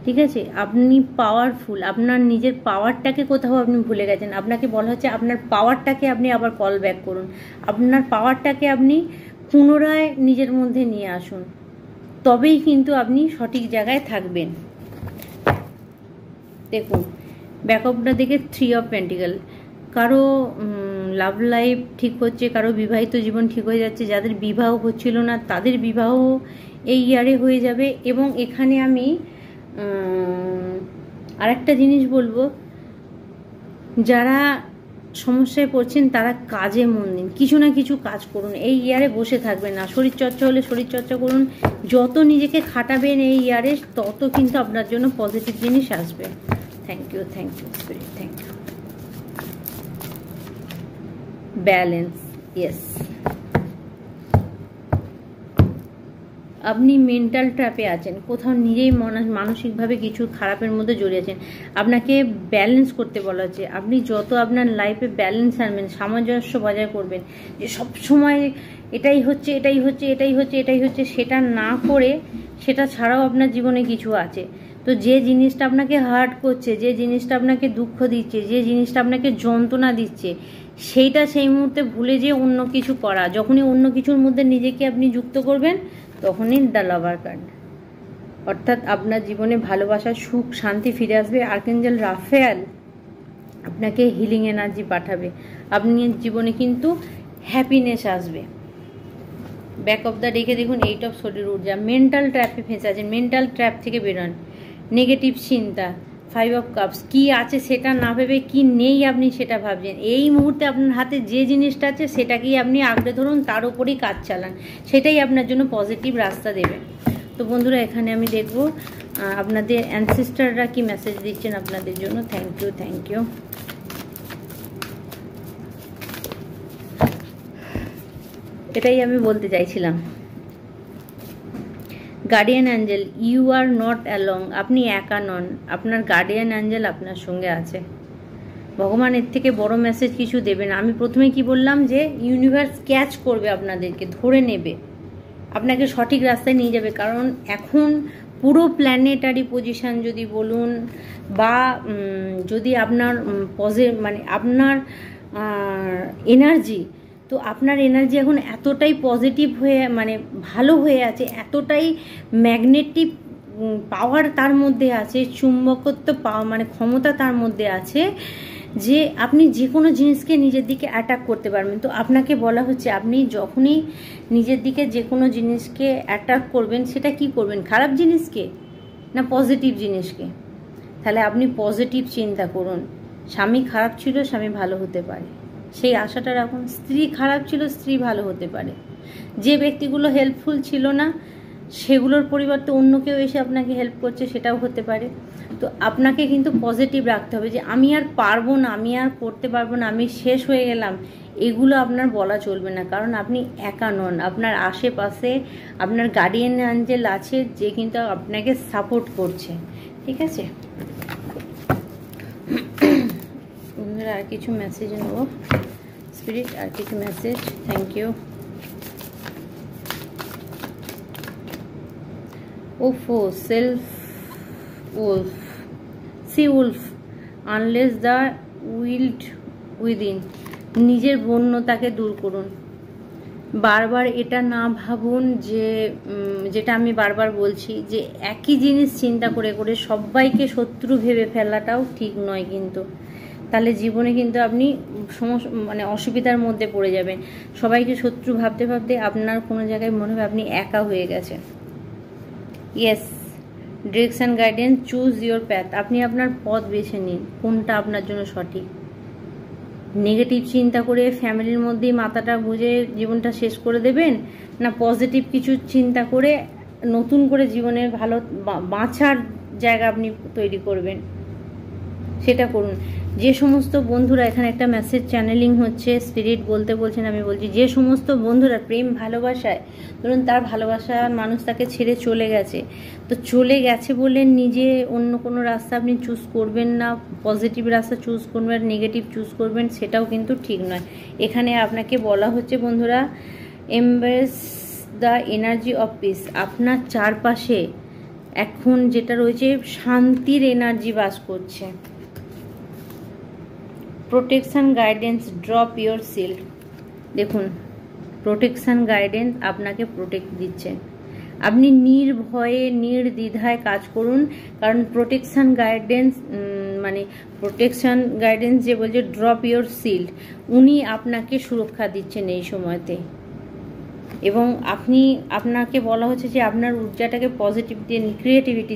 ঠিক আছে, আপনি পাওয়ারফুল। আপনার নিজের পাওয়ারটাকে কোথাও আপনি ভুলে গেছেন। আপনাকে বলা হচ্ছে আপনার পাওয়ারটাকে আপনি আবার কল ব্যাক করুন, আপনার পাওয়ারটাকে আপনি পুনরায় নিজের মধ্যে নিয়ে আসুন, তবেই কিন্তু আপনি সঠিক জায়গায় থাকবেন। দেখুন ব্যাকআপটা দেখে 3 অফ পেন্টিকল। কারো লাভ লাইফ ঠিক হচ্ছে, কারো বিবাহিত জীবন ঠিক হয়ে যাচ্ছে, যাদের বিবাহ হচ্ছিল না তাদের বিবাহ এই ইয়ারে হয়ে যাবে। এবং এখানে আমি আরেকটা জিনিস বলবো, যারা সমস্যায় পড়ছেন তারা কাজে মন দিন, কিছু না কিছু কাজ করুন, এই ইয়ারে বসে থাকবেন না। শরীরচর্চা হলে শরীরচর্চা করুন, যত নিজেকে খাটাবেন এই ইয়ারে তত কিন্তু আপনার জন্য পজিটিভ জিনিস আসবে। Thank you spirit, thank you. Balance, yes, আপনি মেন্টাল ট্র্যাপে আছেন, কোথাও নিজেই মানসিকভাবে কিছু খারাপের মধ্যে জড়িয়ে আছেন। আপনাকে ব্যালেন্স করতে বলা হচ্ছে। আপনি যত আপনার লাইফে ব্যালেন্স আনবেন, সামঞ্জস্য বজায় করবেন, যে সব সময় এটাই হচ্ছে এটাই হচ্ছে এটাই হচ্ছে এটাই হচ্ছে, সেটা না করে সেটা ছাড়াও আপনার জীবনে কিছু আছে। তো যে জিনিসটা আপনাকে হার্ট করছে, যে জিনিসটা আপনাকে দুঃখ দিচ্ছে, যে জিনিসটা আপনাকে যন্ত্রণা দিচ্ছে, সেইটা সেই মুহূর্তে ভুলে যেয়ে অন্য কিছু করা। যখনই অন্য কিছুর মধ্যে নিজেকে আপনি যুক্ত করবেন তখনই দ্য লাভার কার্ড, অর্থাৎ আপনার জীবনে ভালোবাসা, সুখ, শান্তি ফিরে আসবে। আর্কেঞ্জেল রাফায়েল আপনাকে হিলিং এনার্জি পাঠাবে, আপনার জীবনে কিন্তু হ্যাপিনেস আসবে। ব্যাক অফ দ্য ডেকে দেখুন 8 অফ সোর্ডের ঊর্জা। মেন্টাল ট্র্যাপে ফেঁসে আছেন, মেন্টাল ট্র্যাপ থেকে বেরোন। নেগেটিভ চিন্তা, 5 অফ কাপস। কি আছে সেটা না ভেবে কি নেই আপনি সেটা ভাবছেন। এই মুহূর্তে আপনার হাতে যে জিনিসটা আছে সেটাকেই আপনি আঁকড়ে ধরুন, তার উপরেই কাজ চালান, সেটাই আপনার জন্য পজিটিভ রাস্তা দেবে। তো বন্ধুরা এখানে আমি দেখব আপনাদের অ্যানসেস্টাররা কি মেসেজ দিচ্ছেন আপনাদের জন্য। Thank you. এটাই আমি বলতে চাইছিলাম। Guardian angel, you are not alone. আপনি একা নন, আপনার গার্ডিয়ান অ্যাঞ্জেল আপনার সঙ্গে আছে। ভগবান এর থেকে বড় মেসেজ কিছু দেবে না। আমি প্রথমে কি বললাম যে ইউনিভার্স ক্যাচ করবে আপনাদেরকে, ধরে নেবে, আপনাকে সঠিক রাস্তায় নিয়ে যাবে। কারণ এখন পুরো প্ল্যানেটারি পজিশন যদি বলুন, বা যদি আপনার মানে আপনার এনার্জি, তো আপনার এনার্জি এখন এতটাই পজিটিভ হয়ে মানে ভালো হয়ে আছে, এতটাই ম্যাগনেটিক পাওয়ার তার মধ্যে আছে, চুম্বকত্ব পাওয়া মানে ক্ষমতা তার মধ্যে আছে যে আপনি যে কোনো জিনিসকে নিজের দিকে অ্যাটাক করতে পারবেন। তো আপনাকে বলা হচ্ছে আপনি যখনই নিজের দিকে যে কোনো জিনিসকে অ্যাটাক করবেন, সেটা কি করবেন, খারাপ জিনিসকে না পজিটিভ জিনিসকে? তাহলে আপনি পজিটিভ চিন্তা করুন। স্বামী খারাপ ছিল, স্বামী ভালো হতে পারে, সেই আশাটা রাখুন। স্ত্রী খারাপ ছিল, স্ত্রী ভালো হতে পারে। যে ব্যক্তিগুলো হেল্পফুল ছিল না, সেগুলোর পরিবর্তে অন্য কেউ এসে আপনাকে হেল্প করছে, সেটাও হতে পারে। তো আপনাকে কিন্তু পজিটিভ রাখতে হবে যে আমি আর পারবো না, আমি আর করতে পারবো না, আমি শেষ হয়ে গেলাম, এগুলো আপনার বলা চলবে না। কারণ আপনি একা নন, আপনার আশেপাশে আপনার গার্ডিয়ান অ্যাঞ্জেল আছে যে কিন্তু আপনাকে সাপোর্ট করছে। ঠিক আছে বন্ধুরা, আর কিছু মেসেজ নেব স্পিরিট, আর কিছু মেসেজ। Thank you. ওফো self wolf, see wolf unless the wild within, নিজের বন্যতাকে দূর করুন। বারবার এটা না ভাবুন যে যেটা আমি বারবার বলছি যে একই জিনিস চিন্তা করে করে সবাইকে শত্রু ভেবে ফেলাটাও ঠিক নয় কিন্তু, তাহলে জীবনে কিন্তু আপনি মানে অসুবিধার মধ্যে পড়ে যাবেন। সবাইকে শত্রু ভাবতে ভাবতে আপনার কোনো জায়গায় মনে হবে আপনি একা হয়ে গেছেন। Yes, direction guidance, choose your path, আপনি আপনার পথ বেছে নিন, কোনটা আপনার জন্য সঠিক। নেগেটিভ চিন্তা করে ফ্যামিলির মধ্যেই মাথাটা গুঁজে জীবনটা শেষ করে দেবেন, না পজিটিভ কিছু চিন্তা করে নতুন করে জীবনের ভালো বাঁচার জায়গা আপনি তৈরি করবেন, সেটা করুন। যে সমস্ত বন্ধুরা, এখানে একটা মেসেজ চ্যানেলিং হচ্ছে, স্পিরিট বলতে বলছেন, আমি বলছি যে সমস্ত বন্ধুরা প্রেম ভালোবাসায়, ধরুন তার ভালোবাসার মানুষ তাকে ছেড়ে চলে গেছে, তো চলে গেছে বলে নিজে অন্য কোনো রাস্তা আপনি চুজ করবেন না, পজিটিভ রাস্তা চুজ করবেন, নেগেটিভ চুজ করবেন, সেটাও কিন্তু ঠিক নয়। এখানে আপনাকে বলা হচ্ছে বন্ধুরা, embrace the energy of piece, আপনার চারপাশে এখন যেটা রয়েছে শান্তির এনার্জি বাস করছে। Protection guidance, drop your shield, দেখুন প্রোটেকশন গাইডেন্স আপনাকে প্রোটেক্ট দিচ্ছে, আপনি নির্ভয়ে নির্দ্বিধায় কাজ করুন। কারণ প্রোটেকশন গাইডেন্স মানে প্রোটেকশন গাইডেন্স যে বলছে ড্রপ ইয়োর শিল্ড, উনি আপনাকে সুরক্ষা দিচ্ছেন এই সময়তে। এবং আপনাকে বলা হচ্ছে যে আপনার ঊর্জাটাকে পজিটিভ দিয়ে, ক্রিয়েটিভিটি,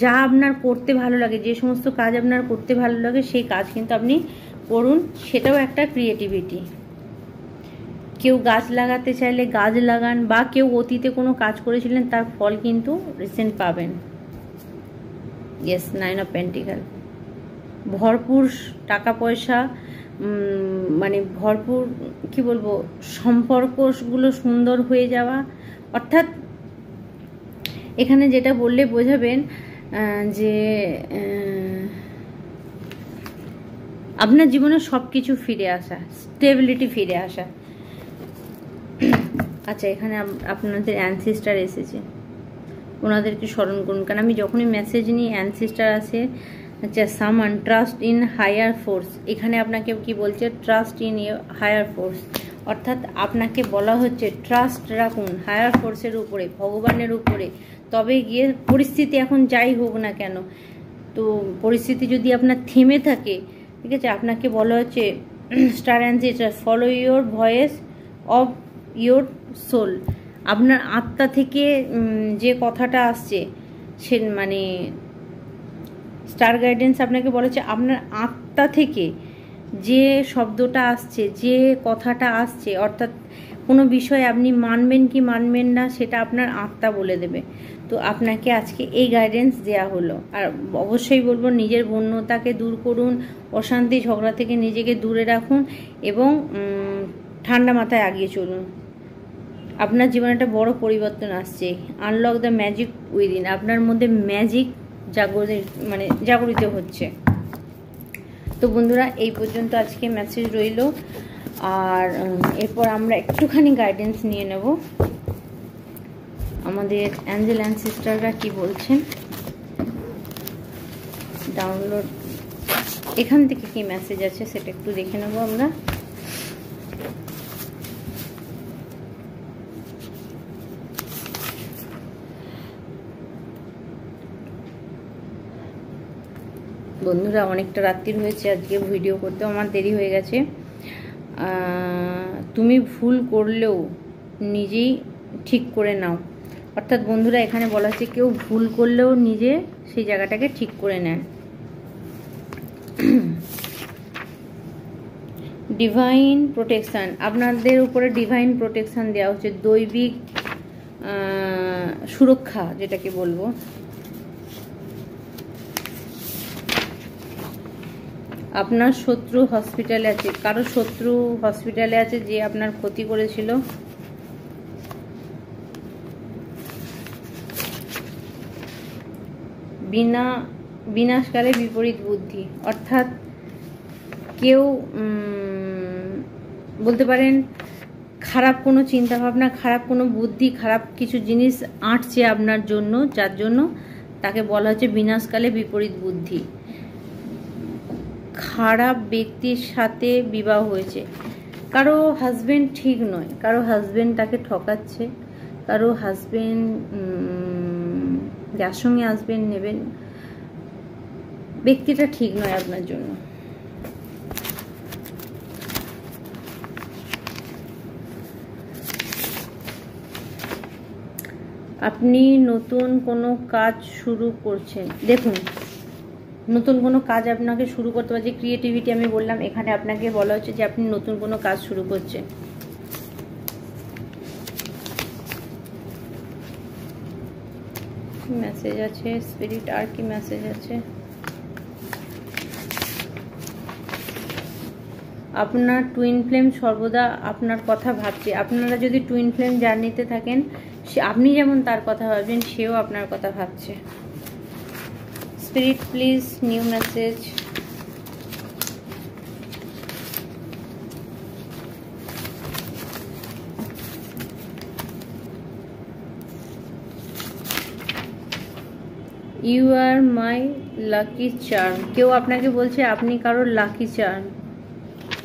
যা আপনার করতে ভালো লাগে, যে সমস্ত কাজ আপনার করতে ভালো লাগে সেই কাজ কিন্তু আপনি করুন, সেটাও একটা ক্রিয়েটিভিটি। কেউ গাছ লাগাতে চাইলে গাছ লাগান, বা কেউ অতীতে কোনো কাজ করেছিলেন তার ফল কিন্তু রিসেন্ট পাবেন। ইয়েস, 9 অফ পেন্টিকাল, ভরপুর টাকা পয়সা, মানে ভরপুর কি বলবো, সম্পর্কগুলো সুন্দর হয়ে যাওয়া। অর্থাৎ এখানে যেটা বললে বোঝাবেন যে আপনার জীবনে সব কিছু ফিরে আসা, স্টেবিলিটি ফিরে আসা। আচ্ছা, এখানে আপনাদের অ্যানসিস্টার এসেছে, ওনাদেরকে স্মরণ করুন। কারণ আমি যখনই মেসেজ নিই অ্যানসিস্টার আসে। আচ্ছা, সামান, ট্রাস্ট ইন হায়ার ফোর্স, এখানে আপনাকে কি বলছে, ট্রাস্ট ইন হায়ার ফোর্স, অর্থাৎ আপনাকে বলা হচ্ছে ট্রাস্ট রাখুন হায়ার ফোর্সের উপরে, ভগবানের উপরে, তবে গিয়ে পরিস্থিতি এখন যাই হোক না কেন, তো পরিস্থিতি যদি আপনার থেমে থাকে, ঠিক আছে, আপনাকে বলা হচ্ছে star ancestor, follow your voice of your soul, আপনার আত্মা থেকে যে কথাটা আসছে সে মানে স্টার গাইডেন্স আপনাকে বলেছে আপনার আত্মা থেকে যে শব্দটা আসছে, যে কথাটা আসছে, অর্থাৎ কোনো বিষয় আপনি মানবেন কি মানবেন না সেটা আপনার আত্মা বলে দেবে। তো আপনাকে আজকে এই গাইডেন্স দেয়া হলো। আর অবশ্যই বলবো নিজের বন্যতাকে দূর করুন, অশান্তি ঝগড়া থেকে নিজেকে দূরে রাখুন এবং ঠান্ডা মাথায় এগিয়ে চলুন। আপনার জীবনে একটা বড় পরিবর্তন আসছে। আনলক দ্য ম্যাজিক উইদিন, আপনার মধ্যে ম্যাজিক জাগরিত হচ্ছে। তো বন্ধুরা, এই পর্যন্ত আজকে মেসেজ রইল। আর এরপর আমরা একটুখানি গাইডেন্স নিয়ে নেব আমাদের অ্যাঞ্জেল অ্যানসিস্টাররা কি বলছেন। ডাউনলোড এখান থেকে কি মেসেজ আছে সেটা একটু দেখে নেবো আমরা। বন্ধুরা অনেকটা রাত্রির হয়েছে, আজকে ভিডিও করতেও আমার দেরি হয়ে গেছে। তুমি ভুল করলেও নিজেই ঠিক করে নাও। অর্থাৎ বন্ধুরা এখানে বলা হচ্ছে কেউ ভুল করলেও নিজে সেই জায়গাটাকে ঠিক করে নেন। ডিভাইন প্রোটেকশান, আপনাদের উপরে ডিভাইন প্রোটেকশান দেওয়া হচ্ছে, দৈবিক সুরক্ষা যেটাকে বলবো। আপনার শত্রু হসপিটালে আছে, কারো শত্রু হসপিটালে আছে যে আপনার ক্ষতি করেছিল। বিনাশকালে বিপরীত বুদ্ধি, অর্থাৎ কেউ বলতে পারেন খারাপ কোনো চিন্তাভাবনা, খারাপ কোনো বুদ্ধি, খারাপ কিছু জিনিস আঁটছে আপনার জন্য, যার জন্য তাকে বলা হচ্ছে বিনাশকালে বিপরীত বুদ্ধি। খারাপ ব্যক্তির সাথে বিবাহ হয়েছে, কারো হাজবেন্ড ঠিক নয়, কারো হাজবেন্ড তাকে ঠকাচ্ছে, কারো হাজবেন্ড যার সঙ্গে হাজবেন্ড নেবেন ব্যক্তিটা ঠিক নয় আপনার জন্য। আপনি নতুন কোনো কাজ শুরু করছেন, দেখুন নতুন কোনো কাজ আপনাকে শুরু করতে পারছে, ক্রিয়েটিভিটি আমি বললাম, এখানে আপনাকে বলা হচ্ছে যে আপনি নতুন কোনো কাজ শুরু করছেন। মেসেজ আছে স্পিরিট, আর কি মেসেজ আছে? আপনার টুইন ফ্লেম সর্বদা আপনার কথা ভাবছে। আপনারা যদি টুইন ফ্লেম জার্নিতে থাকেন, আপনি যেমন তার কথা ভাবছেন সেও আপনার কথা ভাবছে। Spirit please new message. You are my lucky charm, কেউ আপনাকে বলছে আপনি কারোর লাকি চার্ম,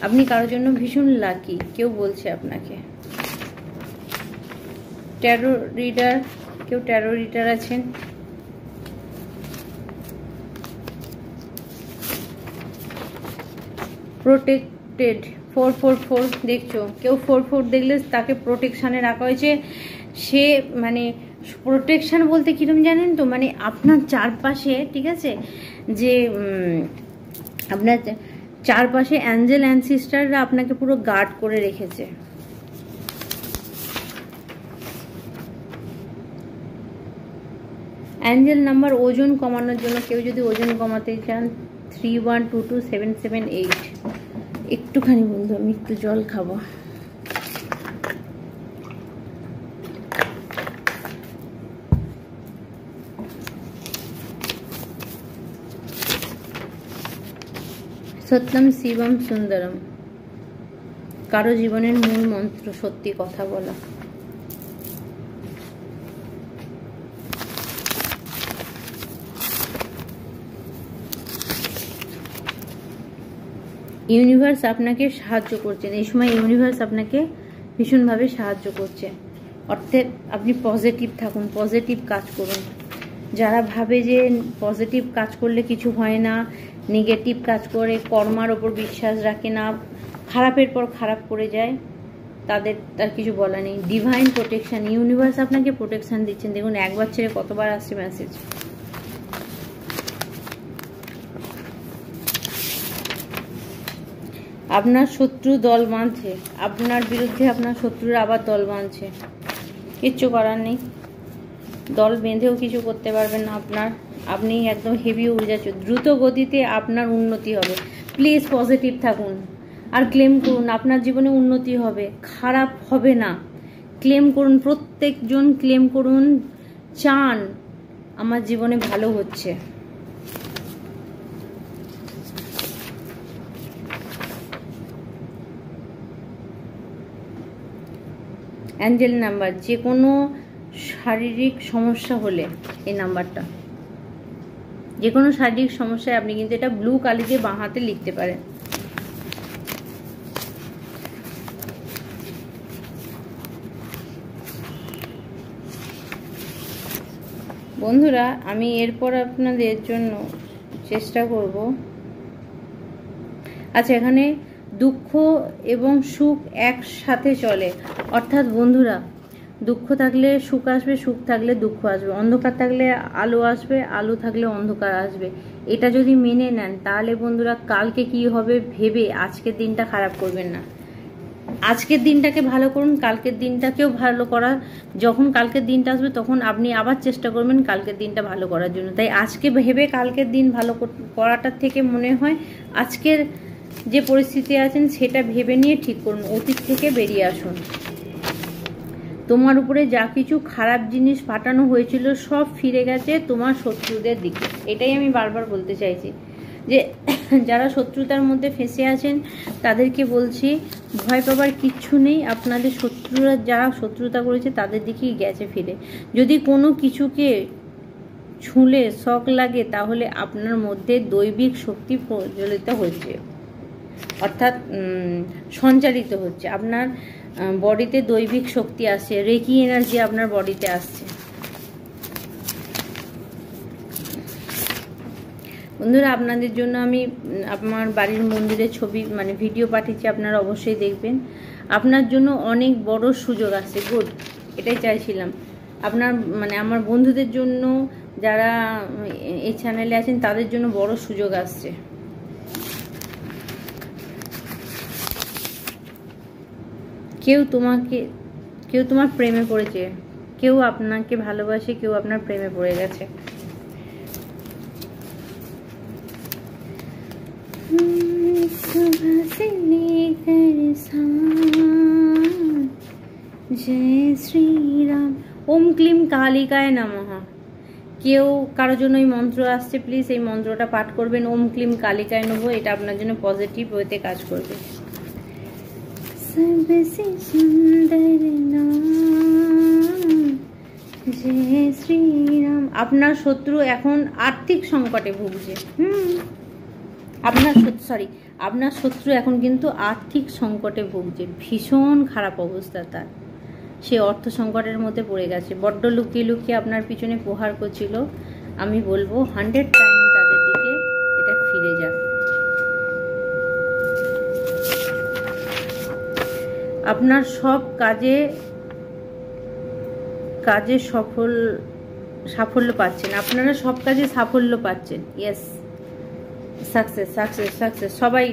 আপনি কারোর জন্য ভীষণ লাকি, কেউ বলছে আপনাকে। ট্যারো রিডার, কেউ ট্যারো রিডার আছেন। প্রোটেক্টেড 444 দেখছো, কেউ 44 দেখলে তাকে প্রোটেকশানে রাখা হয়েছে। সে মানে প্রোটেকশান বলতে কিরকম জানেন তো, মানে আপনার চারপাশে, ঠিক আছে, যে আপনার চারপাশে অ্যাঞ্জেল অ্যানসিস্টাররা আপনাকে পুরো গার্ড করে রেখেছে। অ্যাঞ্জেল নাম্বার ওজন কমানোর জন্য, কেউ যদি ওজন কমাতে চান 31227778। একটুখানি বন্ধু আমি একটু জল খাবো। সত্যম শিবম সুন্দরম, কারো জীবনের মূল মন্ত্র সত্যি কথা বলা। ইউনিভার্স আপনাকে সাহায্য করছেন, এই সময় ইউনিভার্স আপনাকে ভীষণভাবে সাহায্য করছে। অর্থাৎ আপনি পজিটিভ থাকুন, পজিটিভ কাজ করুন। যারা ভাবে যে পজিটিভ কাজ করলে কিছু হয় না, নেগেটিভ কাজ করে, কর্মার ওপর বিশ্বাস রাখে না, খারাপের পর খারাপ করে যায়, তাদের তার কিছু বলা নেই। ডিভাইন প্রোটেকশন, ইউনিভার্স আপনাকে প্রোটেকশন দিচ্ছেন। দেখুন একবার ছেড়ে কতবার আসছে মেসেজ। আপনার শত্রু দল বাঁধছে, আপনার বিরুদ্ধে আপনার শত্রুরা আবার দল বাঁধছে, কিচ্ছু করার নেই, দল বেঁধেও কিছু করতে পারবেন না আপনার। আপনি একদম হেভি ঊর্জা, দ্রুত গতিতে আপনার উন্নতি হবে। প্লিজ পজিটিভ থাকুন আর ক্লেম করুন, আপনার জীবনে উন্নতি হবে, খারাপ হবে না। ক্লেম করুন, প্রত্যেকজন ক্লেম করুন, চান আমার জীবনে ভালো হচ্ছে। অ্যাঞ্জেল নাম্বার, যে কোনো শারীরিক সমস্যা হলে এই নাম্বারটা যে কোনো শারীরিক সমস্যায় আপনি কিন্তু এটা ব্লু কালি দিয়ে বাঁ হাতে লিখতে পারেন। বন্ধুরা, আমি এরপর আপনাদের জন্য চেষ্টা করব। আচ্ছা, এখানে দুঃখ এবং সুখ একসাথে চলে, অর্থাৎ বন্ধুরা দুঃখ থাকলে সুখ আসবে, সুখ থাকলে দুঃখ আসবে, অন্ধকার থাকলে আলো আসবে, আলো থাকলে অন্ধকার আসবে। এটা যদি মেনে নেন তাহলে বন্ধুরা কালকে কি হবে ভেবে আজকের দিনটা খারাপ করবেন না। আজকের দিনটাকে ভালো করুন, কালকের দিনটাকেও ভালো করা। যখন কালকের দিনটা আসবে তখন আপনি আবার চেষ্টা করবেন কালকের দিনটা ভালো করার জন্য। তাই আজকে ভেবে কালকের দিন ভালো করাটার থেকে মনে হয় আজকের যে পরিস্থিতি আছেন সেটা ভেবে নিয়ে ঠিক করুন, অতীত থেকে বেরিয়ে আসুন। তোমার উপরে যা কিছু খারাপ জিনিস পাঠানো হয়েছিল সব ফিরে গেছে তোমার শত্রুদের দিকে। এটাই আমি বারবার বলতে চাইছি, যে যারা শত্রুতার মধ্যে ফেঁসে আছেন তাদেরকে বলছি ভয় পাবার কিচ্ছু নেই। আপনাদের শত্রুরা যারা শত্রুতা করেছে তাদের দিকেই গেছে ফিরে। যদি কোনো কিছুকে ছুঁলে শক লাগে তাহলে আপনার মধ্যে দৈবিক শক্তি প্রজ্বলিত হচ্ছে, অর্থাৎ সঞ্চারিত হচ্ছে। আপনার বডিতে দৈবিক শক্তি আসছে, রেকি এনার্জি আপনার বডিতে আসছে। বন্ধুরা, আপনাদের জন্য আমি আমার বাড়ির মন্দিরের ছবি মানে ভিডিও পাঠিয়েছি, আপনারা অবশ্যই দেখবেন। আপনার জন্য অনেক বড় সুযোগ আসছে। গুড, এটাই চাইছিলাম। আপনার মানে আমার বন্ধুদের জন্য যারা এই চ্যানেলে আছেন তাদের জন্য বড় সুযোগ আসছে। কেউ তোমার প্রেমে পড়েছে, কেউ আপনাকে ভালোবাসে, কেউ আপনার প্রেমে পড়ে গেছে। জয় শ্রীরাম। ওম ক্লিম কালিকায় নমঃ। কেউ কারো জন্য এই মন্ত্র আসছে, প্লিজ এই মন্ত্রটা পাঠ করবেন, ওম ক্লিম কালিকায় নমঃ। এটা আপনার জন্য পজিটিভ ওয়েতে কাজ করবে। सबसे सुंदर नाम जय श्री राम। আপনার শত্রু এখন আর্থিক সংকটে ভুগছে। আপনার শত্রু এখন কিন্তু আর্থিক সংকটে ভুগছে, ভীষণ খারাপ অবস্থা তার। সে অর্থ সংকটের মধ্যে পড়ে গেছে, বড্ড লুকিয়ে লুকিয়ে আপনার পিছনে প্রহার করছিল। আমি বলবো 100 টাইম তাদের দিকে এটা ফিরে যাক। আপনার সব কাজে সাফল্য পাচ্ছেন, আপনারা সব কাজে সাফল্য পাচ্ছেন। Yes, success success success. সবাই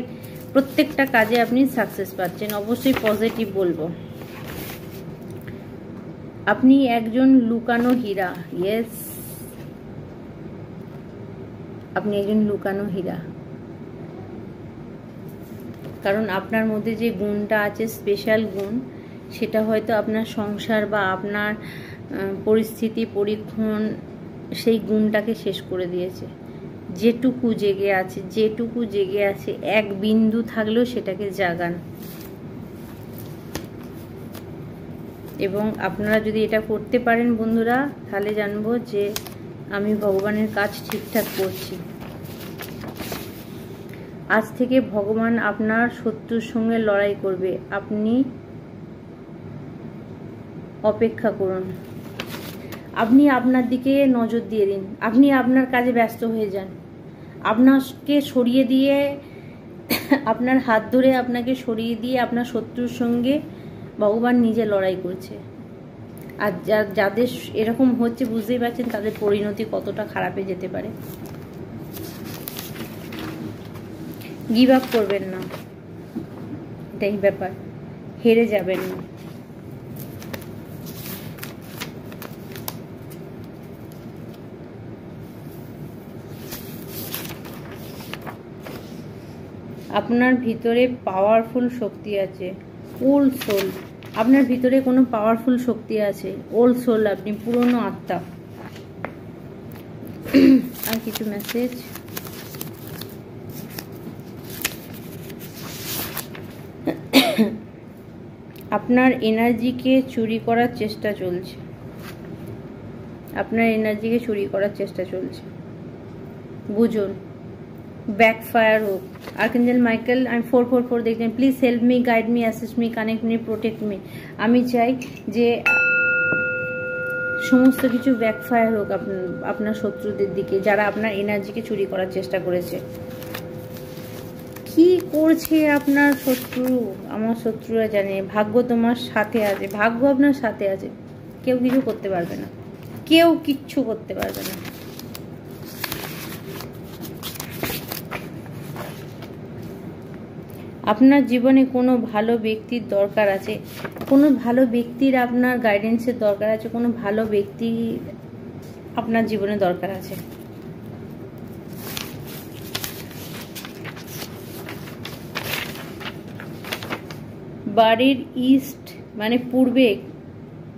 প্রত্যেকটা কাজে আপনি সাকসেস পাচ্ছেন, অবশ্যই পজিটিভ বলবো। আপনি একজন লুকানো হীরা। ইয়েস, আপনি একজন লুকানো হীরা। কারণ আপনার মধ্যে যে গুণটা আছে, স্পেশাল গুণ, সেটা হয়তো আপনার সংসার বা আপনার পরিস্থিতি পরীক্ষণ সেই গুণটাকে শেষ করে দিয়েছে। যেটুকু জেগে আছে এক বিন্দু থাকলেও সেটাকে জাগান। এবং আপনারা যদি এটা করতে পারেন বন্ধুরা, তাহলে জানবো যে আমি ভগবানের কাজ ঠিকঠাক করছি। আজ থেকে ভগবান আপনার শত্রুর সঙ্গে লড়াই করবে, আপনি অপেক্ষা করুন। আপনি আপনার দিকে নজর দিয়ে দিন, আপনি আপনার কাজে ব্যস্ত হয়ে যান। আপনাকে সরিয়ে দিয়ে, আপনার হাত ধরে আপনাকে সরিয়ে দিয়ে আপনার শত্রুর সঙ্গে ভগবান নিজে লড়াই করছে। আর যাদের এরকম হচ্ছে বুঝতেই পারছেন তাদের পরিণতি কতটা খারাপে যেতে পারে। গিভ আপ করবেন না, এটাই ব্যাপার, হেরে যাবেন না। আপনার ভিতরে পাওয়ারফুল শক্তি আছে, ওল্ড সোল। আপনার ভিতরে কোনো পাওয়ারফুল শক্তি আছে, ওল্ড সোল, আপনি পুরনো আত্মা। আর কিছু মেসেজ। আপনার এনার্জিকে চুরি করার চেষ্টা চলছে, আপনার এনার্জিকে চুরি করার চেষ্টা চলছে। বুঝুন, ব্যাকফায়ার হোক। আর্কএঞ্জেল মাইকেল, আমি 444 দেখছেন, please help me, guide me, assist me, connect me, protect me. আমি চাই যে সমস্ত কিছু ব্যাকফায়ার হোক আপনার শত্রুদের দিকে, যারা আপনার এনার্জিকে চুরি করার চেষ্টা করেছে। কি করছে আপনার শত্রু? আমার শত্রুরা জানে ভাগ্য তোমার সাথে আছে, ভাগ্য আপনার সাথে আছে। কেউ কিছু করতে পারবে না, কেউ কিচ্ছু করতে পারবে না। আপনার জীবনে কোনো ভালো ব্যক্তির দরকার আছে, কোনো ভালো ব্যক্তির আপনার গাইডেন্সের দরকার আছে, কোনো ভালো ব্যক্তি আপনার জীবনে দরকার আছে। বাড়ির ইস্ট মানে পূর্বে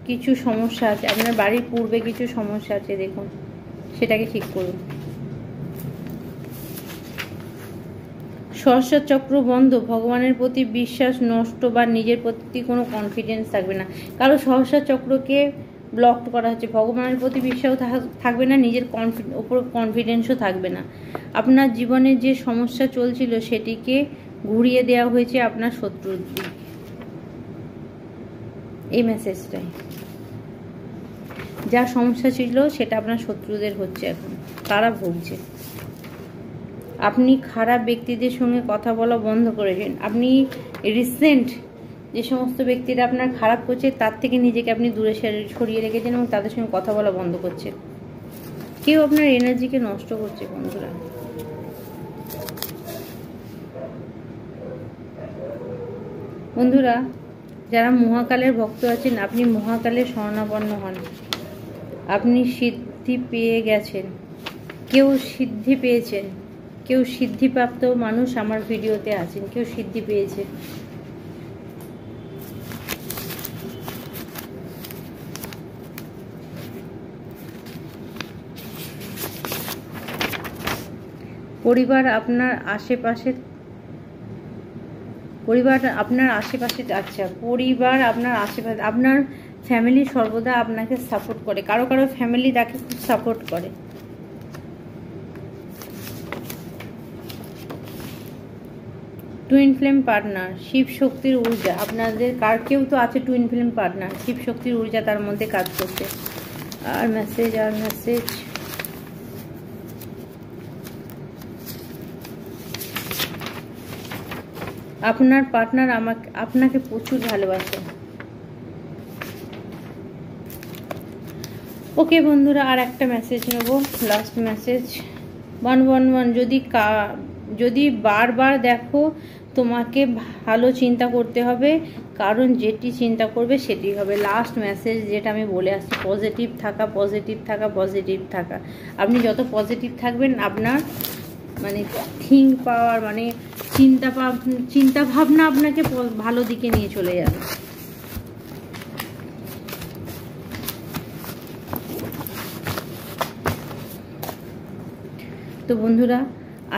কিছু সমস্যা আছে, আপনার বাড়ির পূর্বে কিছু সমস্যা আছে, দেখুন সেটাকে ঠিক করুন। সহস্র চক্র বন্ধ, ভগবানের প্রতি বিশ্বাস নষ্ট বা নিজের প্রতি কোনো কনফিডেন্স থাকবে না। কারো সহস্র চক্রকে ব্লক করা হচ্ছে, ভগবানের প্রতি বিশ্বাসও থাকবে না, নিজের ওপর কনফিডেন্সও থাকবে না। আপনার জীবনে যে সমস্যা চলছিল সেটিকে ঘুরিয়ে দেওয়া হয়েছে আপনার শত্রুর দিকে। এই মেসেজটাই, যা সমস্যা ছিল সেটা আপনার শত্রুদের হচ্ছে, এখন তারা ভুগছে। আপনি খারাপ ব্যক্তিদের সঙ্গে কথা বলা বন্ধ করেছেন। আপনি রিসেন্ট যে সমস্ত ব্যক্তিরা আপনার খারাপ করছে তার থেকে নিজেকে আপনি দূরে সরিয়ে রেখেছেন এবং তাদের সঙ্গে কথা বলা বন্ধ করছেন। কেউ আপনার এনার্জিকে নষ্ট করছে বন্ধুরা। বন্ধুরা, যারা মহাকালের ভক্ত আছেন, আপনি মহাকালের শরণাপন্ন হন। আপনি সিদ্ধি পেয়ে গেছেন, কেউ সিদ্ধি পেয়েছেন, কেউ সিদ্ধিপ্রাপ্ত মানুষ আমার ভিডিওতে আছেন, কেউ সিদ্ধি পেয়েছে। পরিবার আপনার আশেপাশে, আচ্ছা, পরিবার আপনার আশেপাশে, আপনার ফ্যামিলি সর্বদা আপনাকে সাপোর্ট করে। কারো কারো ফ্যামিলি তাকে খুব সাপোর্ট করে। টুইন ফ্লেম পার্টনার, শিব শক্তির ঊর্জা আপনাদের কেউ তো আছে। টুইন ফ্লেম পার্টনার, শিব শক্তির ঊর্জা তার মধ্যে কাজ করছে। আর মেসেজ আপনার পার্টনার আপনাকে প্রচুর ভালোবাসে। ওকে বন্ধুরা, আর একটা মেসেজ নেব, লাস্ট মেসেজ 111। যদি বারবার দেখো, তোমাকে ভালো চিন্তা করতে হবে, কারণ যেটি চিন্তা করবে সেটি হবে। লাস্ট মেসেজ যেটা আমি বলে আসছি, পজিটিভ থাকা, পজিটিভ থাকা, পজিটিভ থাকা। আপনি যত পজিটিভ থাকবেন, আপনার মানে থিঙ্ক পাওয়ার মানে চিন্তা ভাবনা আপনাকে ভালো দিকে নিয়ে চলে যাবে। তো বন্ধুরা,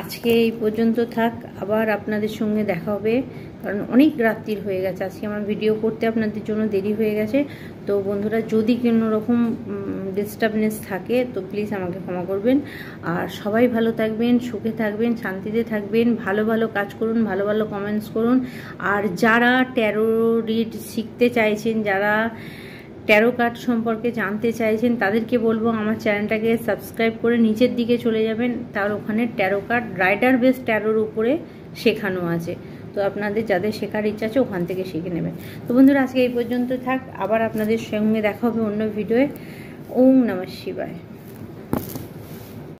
আজকে এই পর্যন্ত থাক, আবার আপনাদের সঙ্গে দেখা হবে, কারণ অনেক রাত্রির হয়ে গেছে। আজকে আমার ভিডিও করতে আপনাদের জন্য দেরি হয়ে গেছে। তো বন্ধুরা, যদি কোনো রকম ডিস্টার্বনেস থাকে তো প্লিজ আমাকে ক্ষমা করবেন। আর সবাই ভালো থাকবেন, সুখে থাকবেন, শান্তিতে থাকবেন, ভালো ভালো কাজ করুন, ভালো ভালো কমেন্টস করুন। আর যারা ট্যারো রিড শিখতে চাইছেন, যারা ট্যারো কার্ড সম্পর্কে জানতে চাইছেন, তাদেরকে বলবো আমার চ্যানেলটাকে সাবস্ক্রাইব করে নিচের দিকে চলে যাবেন। তার ওখানে ট্যারো কার্ড রাইডার বেস ট্যারোর উপরে শেখানো আছে। তো আপনাদের যাদের শেখার ইচ্ছা আছে ওখান থেকে শিখে নেবেন। তো বন্ধুরা, আজকে এই পর্যন্ত থাক, আবার আপনাদের সঙ্গে দেখা হবে অন্য ভিডিওয়ে। ওম নমঃ শিবায়।